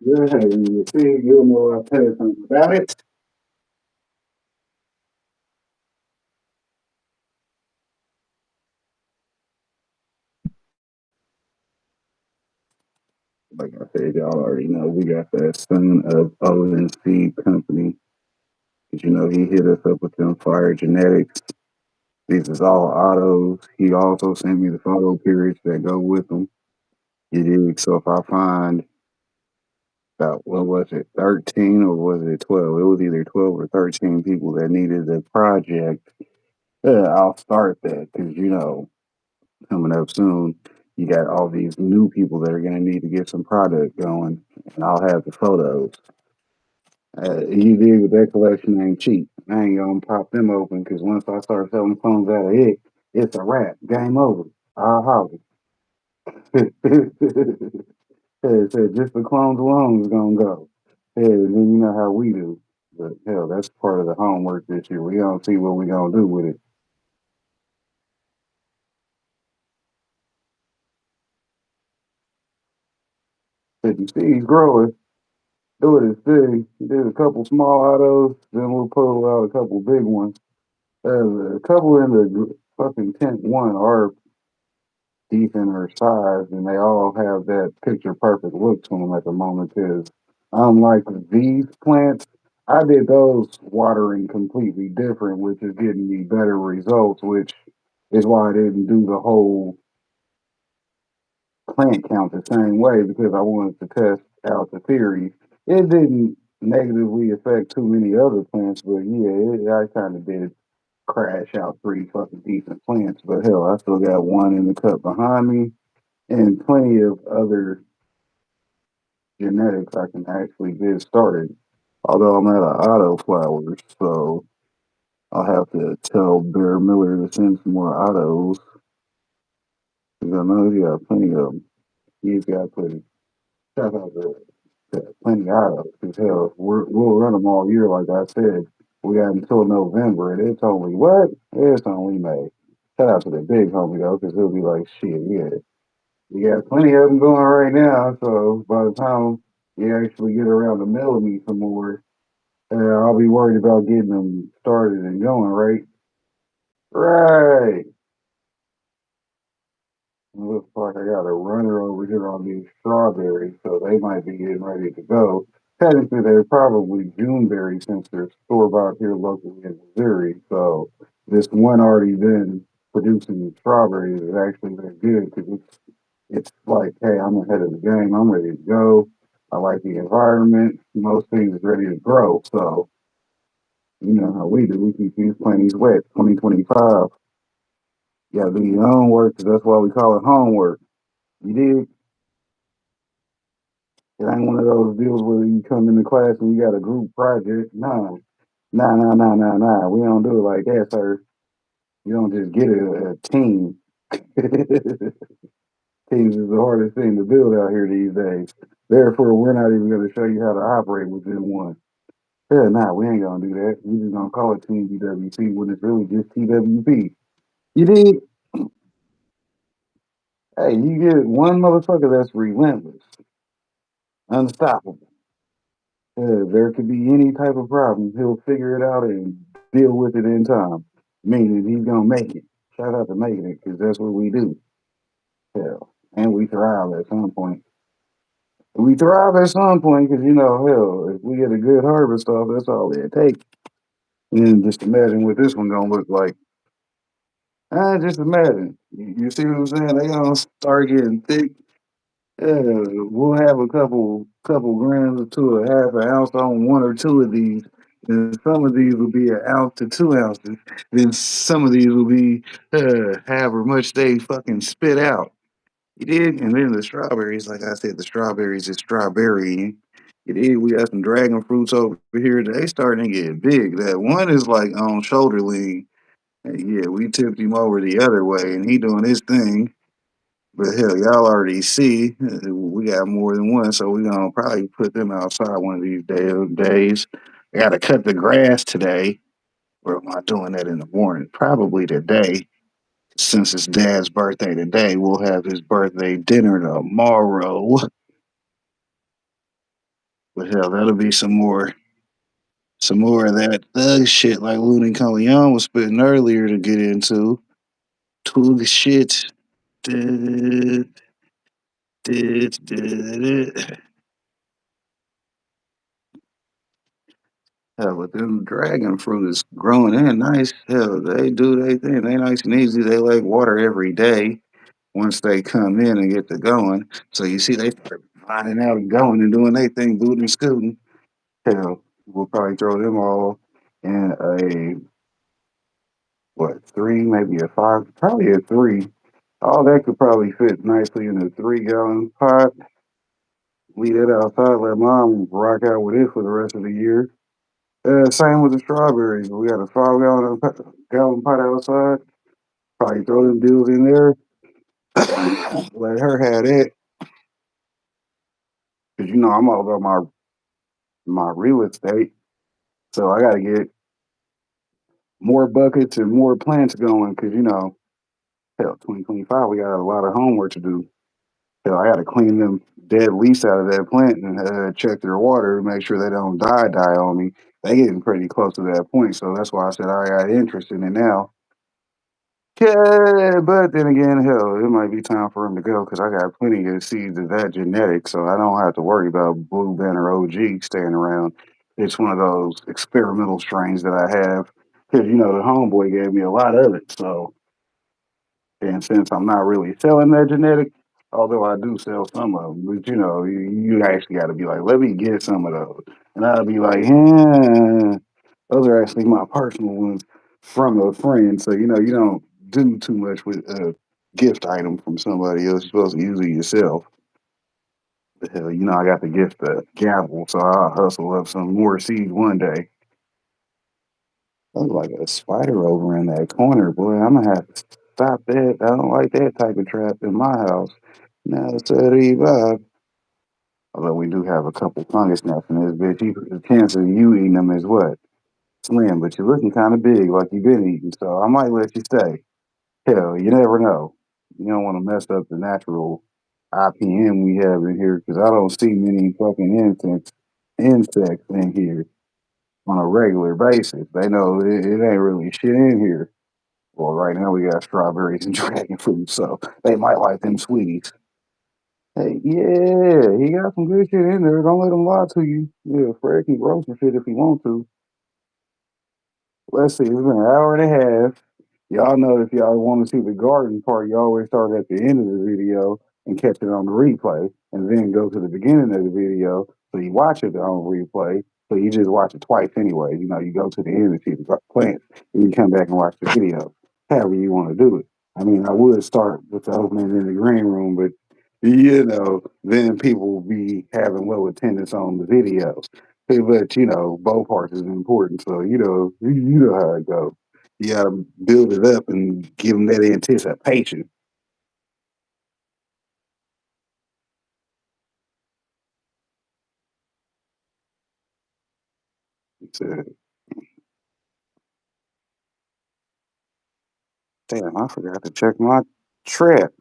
Yeah, when you see it, you'll know I'll tell you something about it. Like I said, y'all already know we got that son of ONC company. He hit us up with them fire genetics. These is all autos. He also sent me the photo periods that go with them. You dig? So if I find about, what was it, 13 or was it 12? It was either 12 or 13 people that needed the project. I'll start that because, coming up soon, you got all these new people that are going to need to get some product going, and I'll have the photos. You dig with that collection ain't cheap. I ain't gonna pop them open because once I start selling phones out of it, it's a wrap. Game over. I'll holler. Just the clones alone is gonna go. Then you know how we do. But hell, that's part of the homework this year. We gonna see what we gonna do with it. But you see, he's growing. Do it his thing. He did a couple small autos, then we'll pull out a couple big ones. A couple in the fucking tent one are decent or size, and they all have that picture perfect look to them at the moment. Because unlike these plants, I did those watering completely different, which is getting me better results, which is why I didn't do the whole plant count the same way because I wanted to test out the theory. It didn't negatively affect too many other plants, but yeah, I kind of did crash out three fucking decent plants. But hell, I still got one in the cup behind me and plenty of other genetics I can actually get started. Although I'm at an auto flowers, so I'll have to tell Bear Miller to send some more autos. Because I know he's got plenty of them. He's got plenty. Shout out to plenty of autos. Because hell, we'll run them all year, like I said. We got until November, and it's only what? It's only May. Shout out to the big homie though, because he'll be like, shit, yeah. We got plenty of them going right now, so by the time you actually get around to mailing me some more, I'll be worried about getting them started and going, right? Right. Looks like I got a runner over here on these strawberries, so they might be getting ready to go. Technically, they're probably Juneberry since they're store bought here locally in Missouri. So this one already been producing strawberries is actually very good because it's like, hey, I'm ahead of the game. I'm ready to go. I like the environment. Most things is ready to grow. So you know how we do. We keep these planties wet. 2025. You gotta do your own work 'cause that's why we call it homework. You dig? It ain't one of those deals where you come into class and you got a group project. No. Nah, nah, nah, nah, nah. We don't do it like that, sir. You don't just get a team. Teams is the hardest thing to build out here these days. Therefore, we're not even going to show you how to operate within one. Yeah, nah, we ain't gonna do that. We just gonna call it Team BWC when it's really just TWP. You did? Hey, you get one motherfucker that's relentless, unstoppable. There could be any type of problem. He'll figure it out and deal with it in time. Meaning he's gonna make it. Shout out to making it, because that's what we do. Hell, and we thrive at some point. We thrive at some point because hell, if we get a good harvest off, that's all it takes. And just imagine what this one gonna look like. Just imagine. You see what I'm saying? They gonna start getting thick. We'll have a couple grams to a half an ounce on one or two of these. And some of these will be an ounce to 2 ounces. Then some of these will be however much they fucking spit out. You did? And then the strawberries, like I said, the strawberries is strawberry. You did? We got some dragon fruits over here. They starting to get big. That one is like on shoulder lean. And yeah, we tipped him over the other way and he doing his thing. But hell, y'all already see we got more than one, so we gonna probably put them outside one of these days. I gotta cut the grass today. Or am I doing that in the morning? Probably today. Since it's Dad's birthday today, we'll have his birthday dinner tomorrow. But hell, that'll be some more of that thug shit like Looney Leon was spitting earlier to get into. Tug shit. Did, did. Hell, but them dragon fruit is growing in nice. Hell, they do they thing. They nice and easy. They like water every day once they come in and get to going. So you see, they start finding out and going and doing their thing, booting and scooting. Hell, we'll probably throw them all in a what 3, maybe a 5, probably a 3. All that could probably fit nicely in a 3-gallon pot. Leave it outside. Let mom rock out with it for the rest of the year. Same with the strawberries. We got a 5-gallon pot outside. Probably throw them deals in there. Let her have it. Cause I'm all about my real estate. So I gotta get more buckets and more plants going. Cause hell, 2025 we got a lot of homework to do. Hell, I gotta clean them dead leaves out of that plant and check their water, make sure they don't die on me. They getting pretty close to that point. So that's why I said I got interest in it now. Yeah, but then again, hell, it might be time for him to go because I got plenty of seeds of that genetic, so I don't have to worry about Blue Banner OG staying around. It's one of those experimental strains that I have because the homeboy gave me a lot of it. So, and since I'm not really selling that genetic, although I do sell some of them, but you actually got to be like, let me get some of those, and I'll be like, yeah. Those are actually my personal ones from a friend. So, you don't do too much with a gift item from somebody else. You're supposed to use it yourself. The hell, I got the gift the gavel, so I'll hustle up some more seeds one day. There's like a spider over in that corner, boy. I'm gonna have to stop that. I don't like that type of trap in my house. Now it's 35. Although we do have a couple fungus gnats in this bitch. The chance of you eating them is what? Slim, but you're looking kind of big, like you've been eating. So I might let you stay. Hell, you never know. You don't want to mess up the natural IPM we have in here because I don't see many fucking insects in here on a regular basis. They know it ain't really shit in here. Well, right now we got strawberries and dragon fruit, so they might like them sweeties. Hey, yeah, he got some good shit in there. Don't let him lie to you. Yeah, Fred can grow some shit if he wants to. Let's see, it's been an hour and a half. Y'all know if y'all want to see the garden part, you always start at the end of the video and catch it on the replay, and then go to the beginning of the video so you watch it on replay. So you just watch it twice anyway. You go to the end and see the plants, and you come back and watch the video. However you want to do it. I mean, I would start with the opening in the green room, but then people will be having low attendance on the videos. Hey, but both parts is important. So you know how it goes. You gotta build it up and give them that anticipation. So, damn, I forgot to check my trap.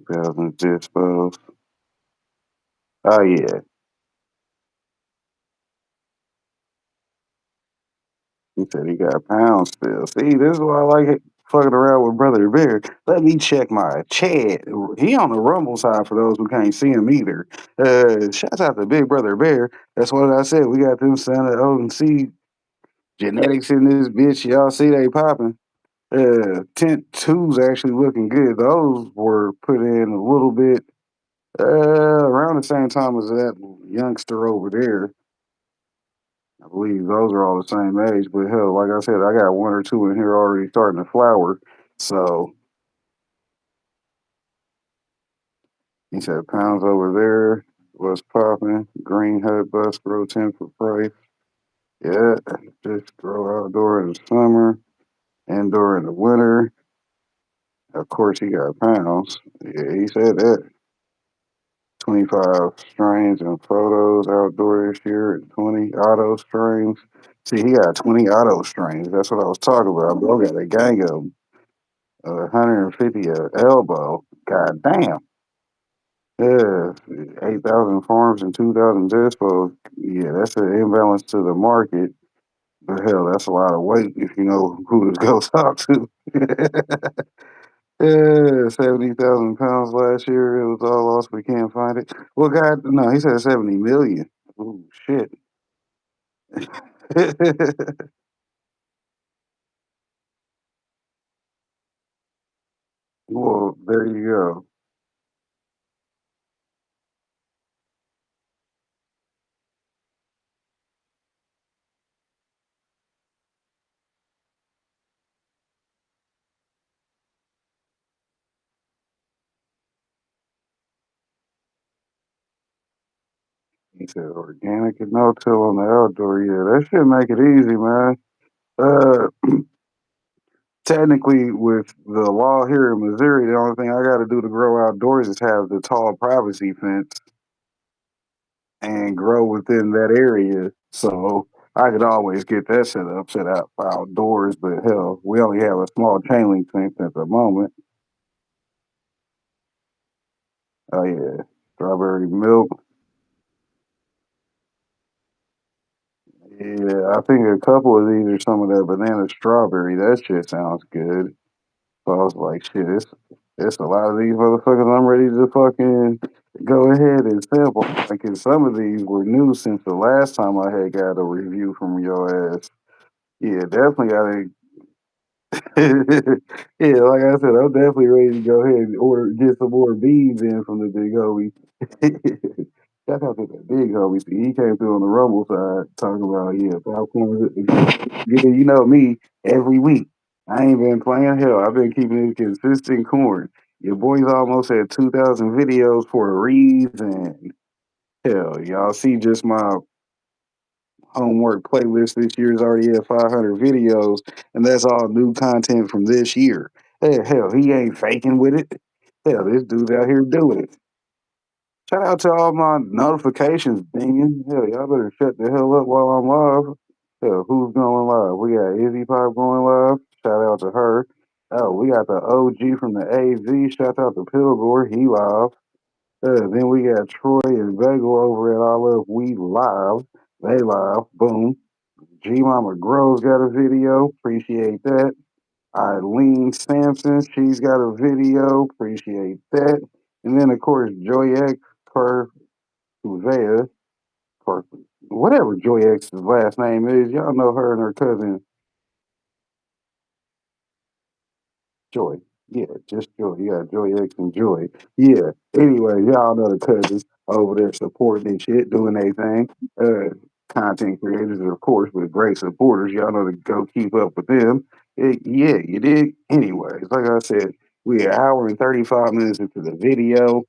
2000 dispos. Oh yeah. He said he got pounds still. See, this is why I like it fucking around with Brother Bear. Let me check my chat. He on the Rumble side for those who can't see him either. Shouts out to Big Brother Bear. That's what I said. We got them Santa O and C genetics in this bitch. Y'all see they popping. Tent 2's actually looking good. Those were put in a little bit around the same time as that youngster over there. I believe those are all the same age, but hell, like I said, I got one or two in here already starting to flower. So he said pounds over there was popping. Green Hut bus grow 10 for price. Yeah, just grow outdoor in the summer, indoor in the winter. Of course, he got pounds. Yeah, he said that. 25 strains and photos outdoor this year and 20 auto strains. See, he got 20 auto strains. That's what I was talking about. Bro got a gang of them. 150 a elbow. God damn. Yeah, 8,000 farms and 2,000 dispos. Yeah, that's an imbalance to the market. But hell, that's a lot of weight if you know who to go talk to. Yeah, 70,000 pounds last year. It was all lost. We can't find it. Well, God, no, he said 70 million. Oh, shit. Well, there you go. He said organic and no-till on the outdoor. Yeah, that should make it easy, man. Uh, Technically, with the law here in Missouri, the only thing I got to do to grow outdoors is have the tall privacy fence and grow within that area. So I could always get that set up outdoors. But hell, we only have a small chain link fence at the moment. Oh yeah, strawberry milk. Yeah, I think a couple of these are some of that banana strawberry. That shit sounds good. So I was like, shit, it's a lot of these motherfuckers I'm ready to fucking go ahead and sample. Like, and some of these were new since the last time I had got a review from your ass. Yeah, definitely gotta. Yeah, like I said, I'm definitely ready to go ahead and order, get some more beans in from the big homie. Shout out to the big homie. See, he came through on the Rumble side talking about, yeah, popcorn. Yeah, you know me, every week. I ain't been playing hell. I've been keeping it consistent corn. Your boy's almost at 2,000 videos for a reason. Hell, y'all see just my homework playlist this year is already at 500 videos, and that's all new content from this year. Hey, hell, he ain't faking with it. Hell, this dude's out here doing it. Shout out to all my notifications dinging. Hell, y'all better shut the hell up while I'm live. Hell, who's going live? We got Izzy Pop going live. Shout out to her. Oh, we got the OG from the AZ. Shout out to Pilgore. He live. Then we got Troy and Bagel over at I Love Weed Live. They live. Boom. G Mama Groves got a video. Appreciate that. Eileen Sampson, she's got a video. Appreciate that. And then, of course, Joy X Carvea, or whatever Joy X's last name is. Y'all know her and her cousin Joy. Yeah, just Joy. Yeah, Joy X and Joy. Yeah. Anyway, y'all know the cousins over there supporting and shit, doing their thing. Content creators, of course, with great supporters. Y'all know to go keep up with them. Yeah, you did. Anyways, like I said, we an hour and 35 minutes into the video.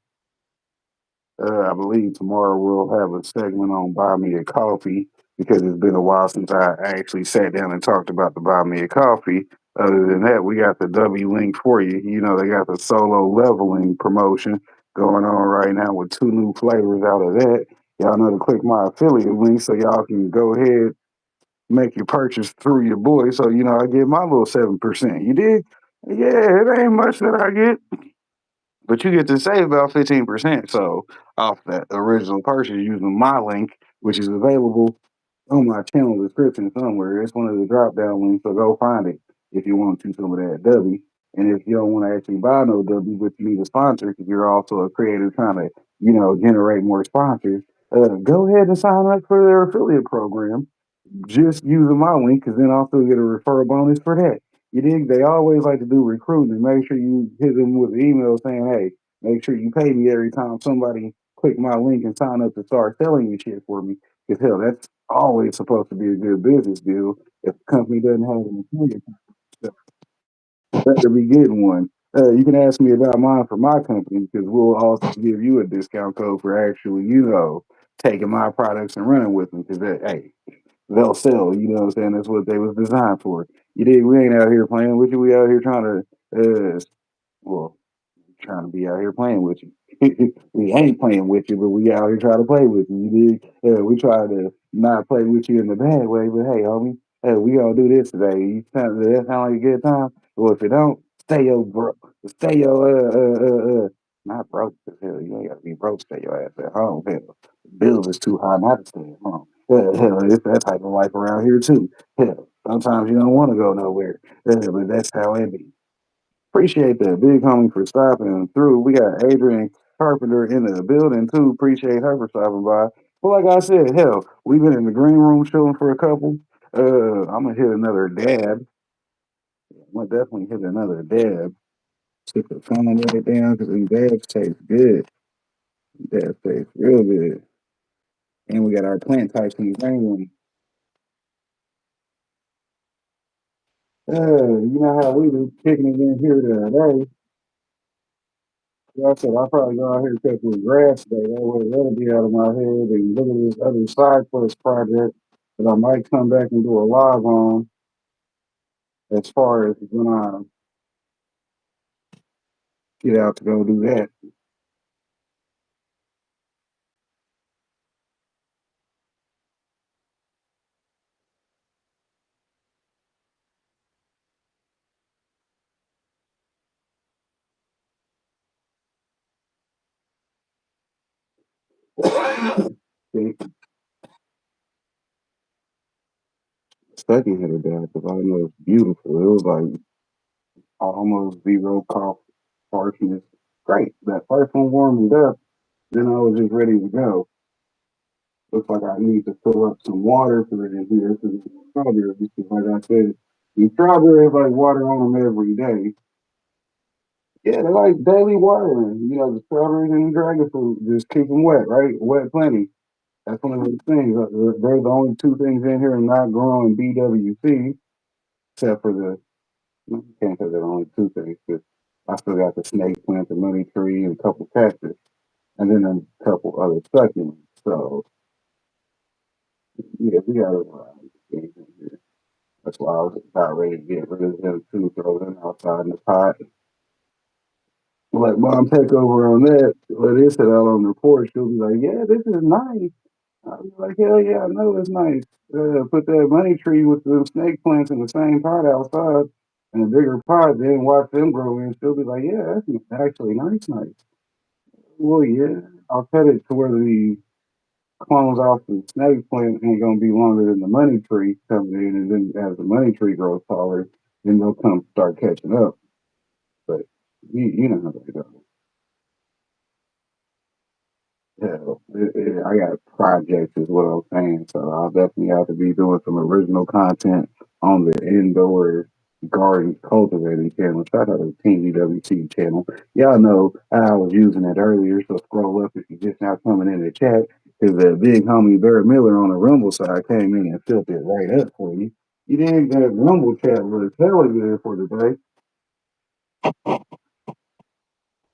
I believe tomorrow we'll have a segment on buy me a coffee because it's been a while since I actually sat down and talked about the buy me a coffee. Other than that, we got the W link for you. You know, they got the solo leveling promotion going on right now with 2 new flavors out of that. Y'all know to click my affiliate link so y'all can go ahead make your purchase through your boy. So, you know, I get my little 7%. You dig? Yeah, it ain't much that I get. but you get to save about 15%. So off that original purchase using my link, which is available on my channel description somewhere. It's one of the drop down links, so go find it if you want to some of that W. And if you don't want to actually buy no W, but you need a sponsor because you're also a creator trying to, generate more sponsors, go ahead and sign up for their affiliate program just using my link, because then I'll still get a referral bonus for that. You dig? They always like to do recruiting. Make sure you hit them with an email saying, hey, make sure you pay me every time somebody click my link and sign up to start selling you shit for me. Because hell, that's always supposed to be a good business deal. If the company doesn't have an affiliate, better be getting one. You can ask me about mine for my company because we'll also give you a discount code for actually, taking my products and running with them. Because hey, they'll sell. You know what I'm saying? That's what they was designed for. You dig? We ain't out here playing with you. We out here trying to, well, trying to be out here playing with you. We ain't playing with you, but we out here trying to play with you. You dig? We try to not play with you in the bad way, but hey, homie, hey, we gonna do this today. That sound like a good time? Well, if it don't, stay your not broke. 'Cause hell, you ain't gotta be broke. Stay your ass at home. Hell, bills is too high not to stay at home. Hell, it's that type of life around here too. Hell, sometimes you don't want to go nowhere, but that's how it be. Appreciate that big homie for stopping through. We got Adrian Carpenter in the building too. Appreciate her for stopping by. Well, like I said, hell, we've been in the green room chilling for a couple. I'm gonna hit another dab. I'm gonna definitely hit another dab. Stick the phone right down because these dabs taste good. Dabs taste real good. And we got our plant types in the green room. You know how we do kicking it in here today. Like I said, I'll probably go out here and cut this grass today. That way that'll be out of my head and look at this other side quest project that I might come back and do a live on as far as when I get out to go do that. See, second hit of that because I know it's beautiful. It was like almost zero cough, harshness. Great. That first one warmed me up. Then I was just ready to go. Looks like I need to fill up some water for it in here because strawberries. Because like I said, the strawberries like water on them every day. Yeah, they're like daily watering. The strawberries and the dragon fruit, just keep them wet, right? Wet plenty. That's one of the things. They're the only two things in here not growing BWC, except for you can't say they're the only two things, but I still got the snake plant, the money tree, and a couple cactus, and then a couple other succulents. So, yeah, we got a variety of things in here. That's why I was about ready to get rid of them too, throw them outside in the pot. Let mom take over on that. Let it sit out on the porch. She'll be like, "Yeah, this is nice." I'll be like, "Hell yeah, I know it's nice." Put that money tree with the snake plants in the same pot outside, in a bigger pot. Then watch them grow in. She'll be like, "Yeah, that's actually nice, nice." Well, yeah, I'll cut it to where the clones off the snake plant ain't gonna be longer than the money tree coming in, and then as the money tree grows taller, then they'll come start catching up. But you know how they go. Yeah, I got projects is what I'm saying. So I'll definitely have to be doing some original content on the indoor garden cultivating channel. Shout out to the TVWC channel. Y'all know I was using it earlier, so scroll up if you're just now coming in the chat. Because the big homie Barrett Miller on the Rumble side came in and filled it right up for you. You didn't that Rumble chat was hella good for today.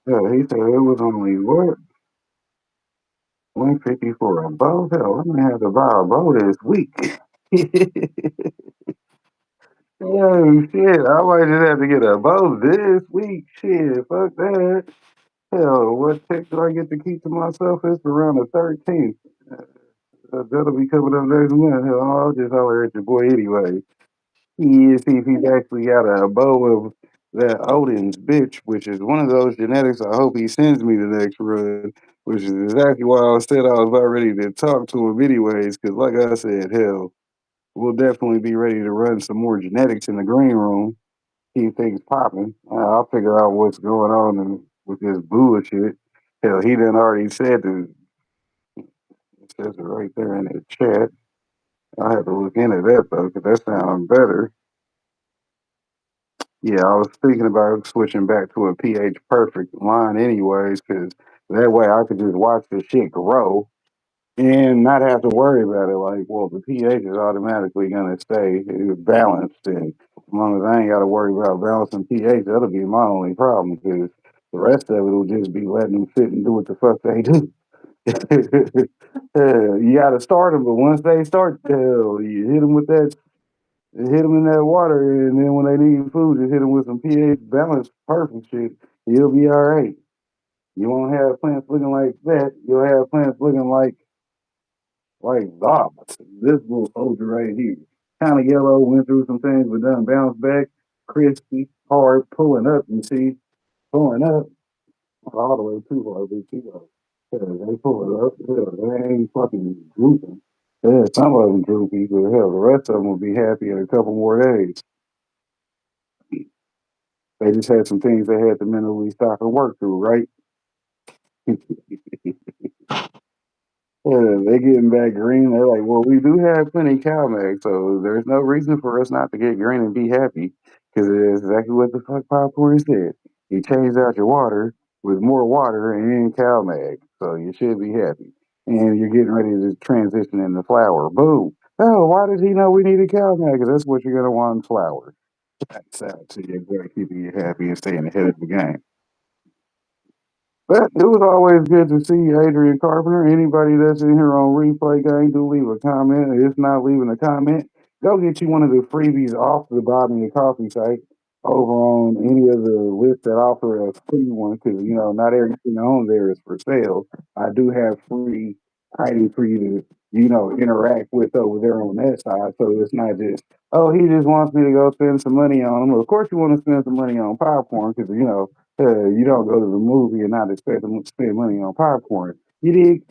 Yeah, he said it was only what? 150 for a bow? Hell, I'm gonna have to buy a bow this week. Oh shit, I might just have to get a bow this week. Shit, fuck that. Hell, what check do I get to keep to myself? It's around the 13th. That'll be coming up next month. Hell, I'll just holler at your boy anyway. Yeah, see if he's actually got a bow of that Odin's bitch, which is one of those genetics. I hope he sends me the next run, which is exactly why I said I was about ready to talk to him anyways. Because, like I said, hell, we'll definitely be ready to run some more genetics in the green room. Keep things popping. I'll figure out what's going on with this bullshit. Hell, he done already said it says it right there in the chat. I have to look into that though, because that sounds better. Yeah, I was thinking about switching back to a pH perfect line anyways, because that way I could just watch the shit grow and not have to worry about it. Like, well, the pH is automatically gonna stay balanced, and as long as I ain't got to worry about balancing pH, that'll be my only problem. Because the rest of it will just be letting them sit and do what the fuck they do. You got to start them, but once they start, hell, you hit them with that, hit them in that water, and then when they need food, just hit them with some pH balanced perfect shit. You'll be all right. You won't have plants looking like that. You'll have plants looking like dogs. This little soldier right here, kind of yellow, went through some things, but done bounced back, crispy, hard, pulling up. You see, pulling up. Not all the way too hard, but too hard. Yeah, they pull it up. Yeah, they ain't fucking drooping. Yeah, some of them droopy, but hell, the rest of them will be happy in a couple more days. They just had some things they had to mentally stop and work through, right? Yeah, they getting back green. They're like, well, we do have plenty of CalMag, so there's no reason for us not to get green and be happy. Because it is exactly what the fuck Popcorn said. You changed out your water with more water and CalMag, so you should be happy. And you're getting ready to transition into flour. Boom. Oh, why did he know we needed CalMag? Because that's what you're gonna want in flour. That's out to you, boy, keeping you happy and staying ahead of the game. But it was always good to see Adrian Carpenter. Anybody that's in here on replay gang, do leave a comment. If not leaving a comment, go get you one of the freebies off the Bob and Your Coffee site over on any of the lists that offer a free one, because you know not everything on there is for sale. I do have free items for you to interact with over there on that side, so it's not just he just wants me to go spend some money on them. Of course, you want to spend some money on popcorn because you don't go to the movie and not expect them to spend money on popcorn. You dig?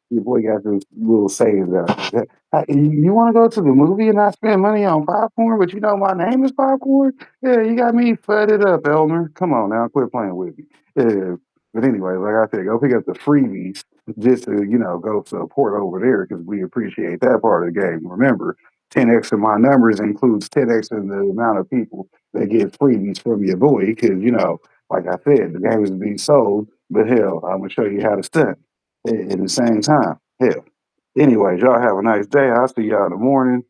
Your boy got this little saying that you want to go to the movie and not spend money on popcorn, but you know my name is Popcorn. Yeah, you got me fudded up, Elmer. Come on now, quit playing with me. Yeah. But anyway, like I said, go pick up the freebies just to go support over there because we appreciate that part of the game. Remember, 10x of my numbers includes 10x of the amount of people that get freebies from your boy because like I said, the game is being sold. But hell, I'm gonna show you how to stunt in the same time. Hell. Anyways, y'all have a nice day. I'll see y'all in the morning.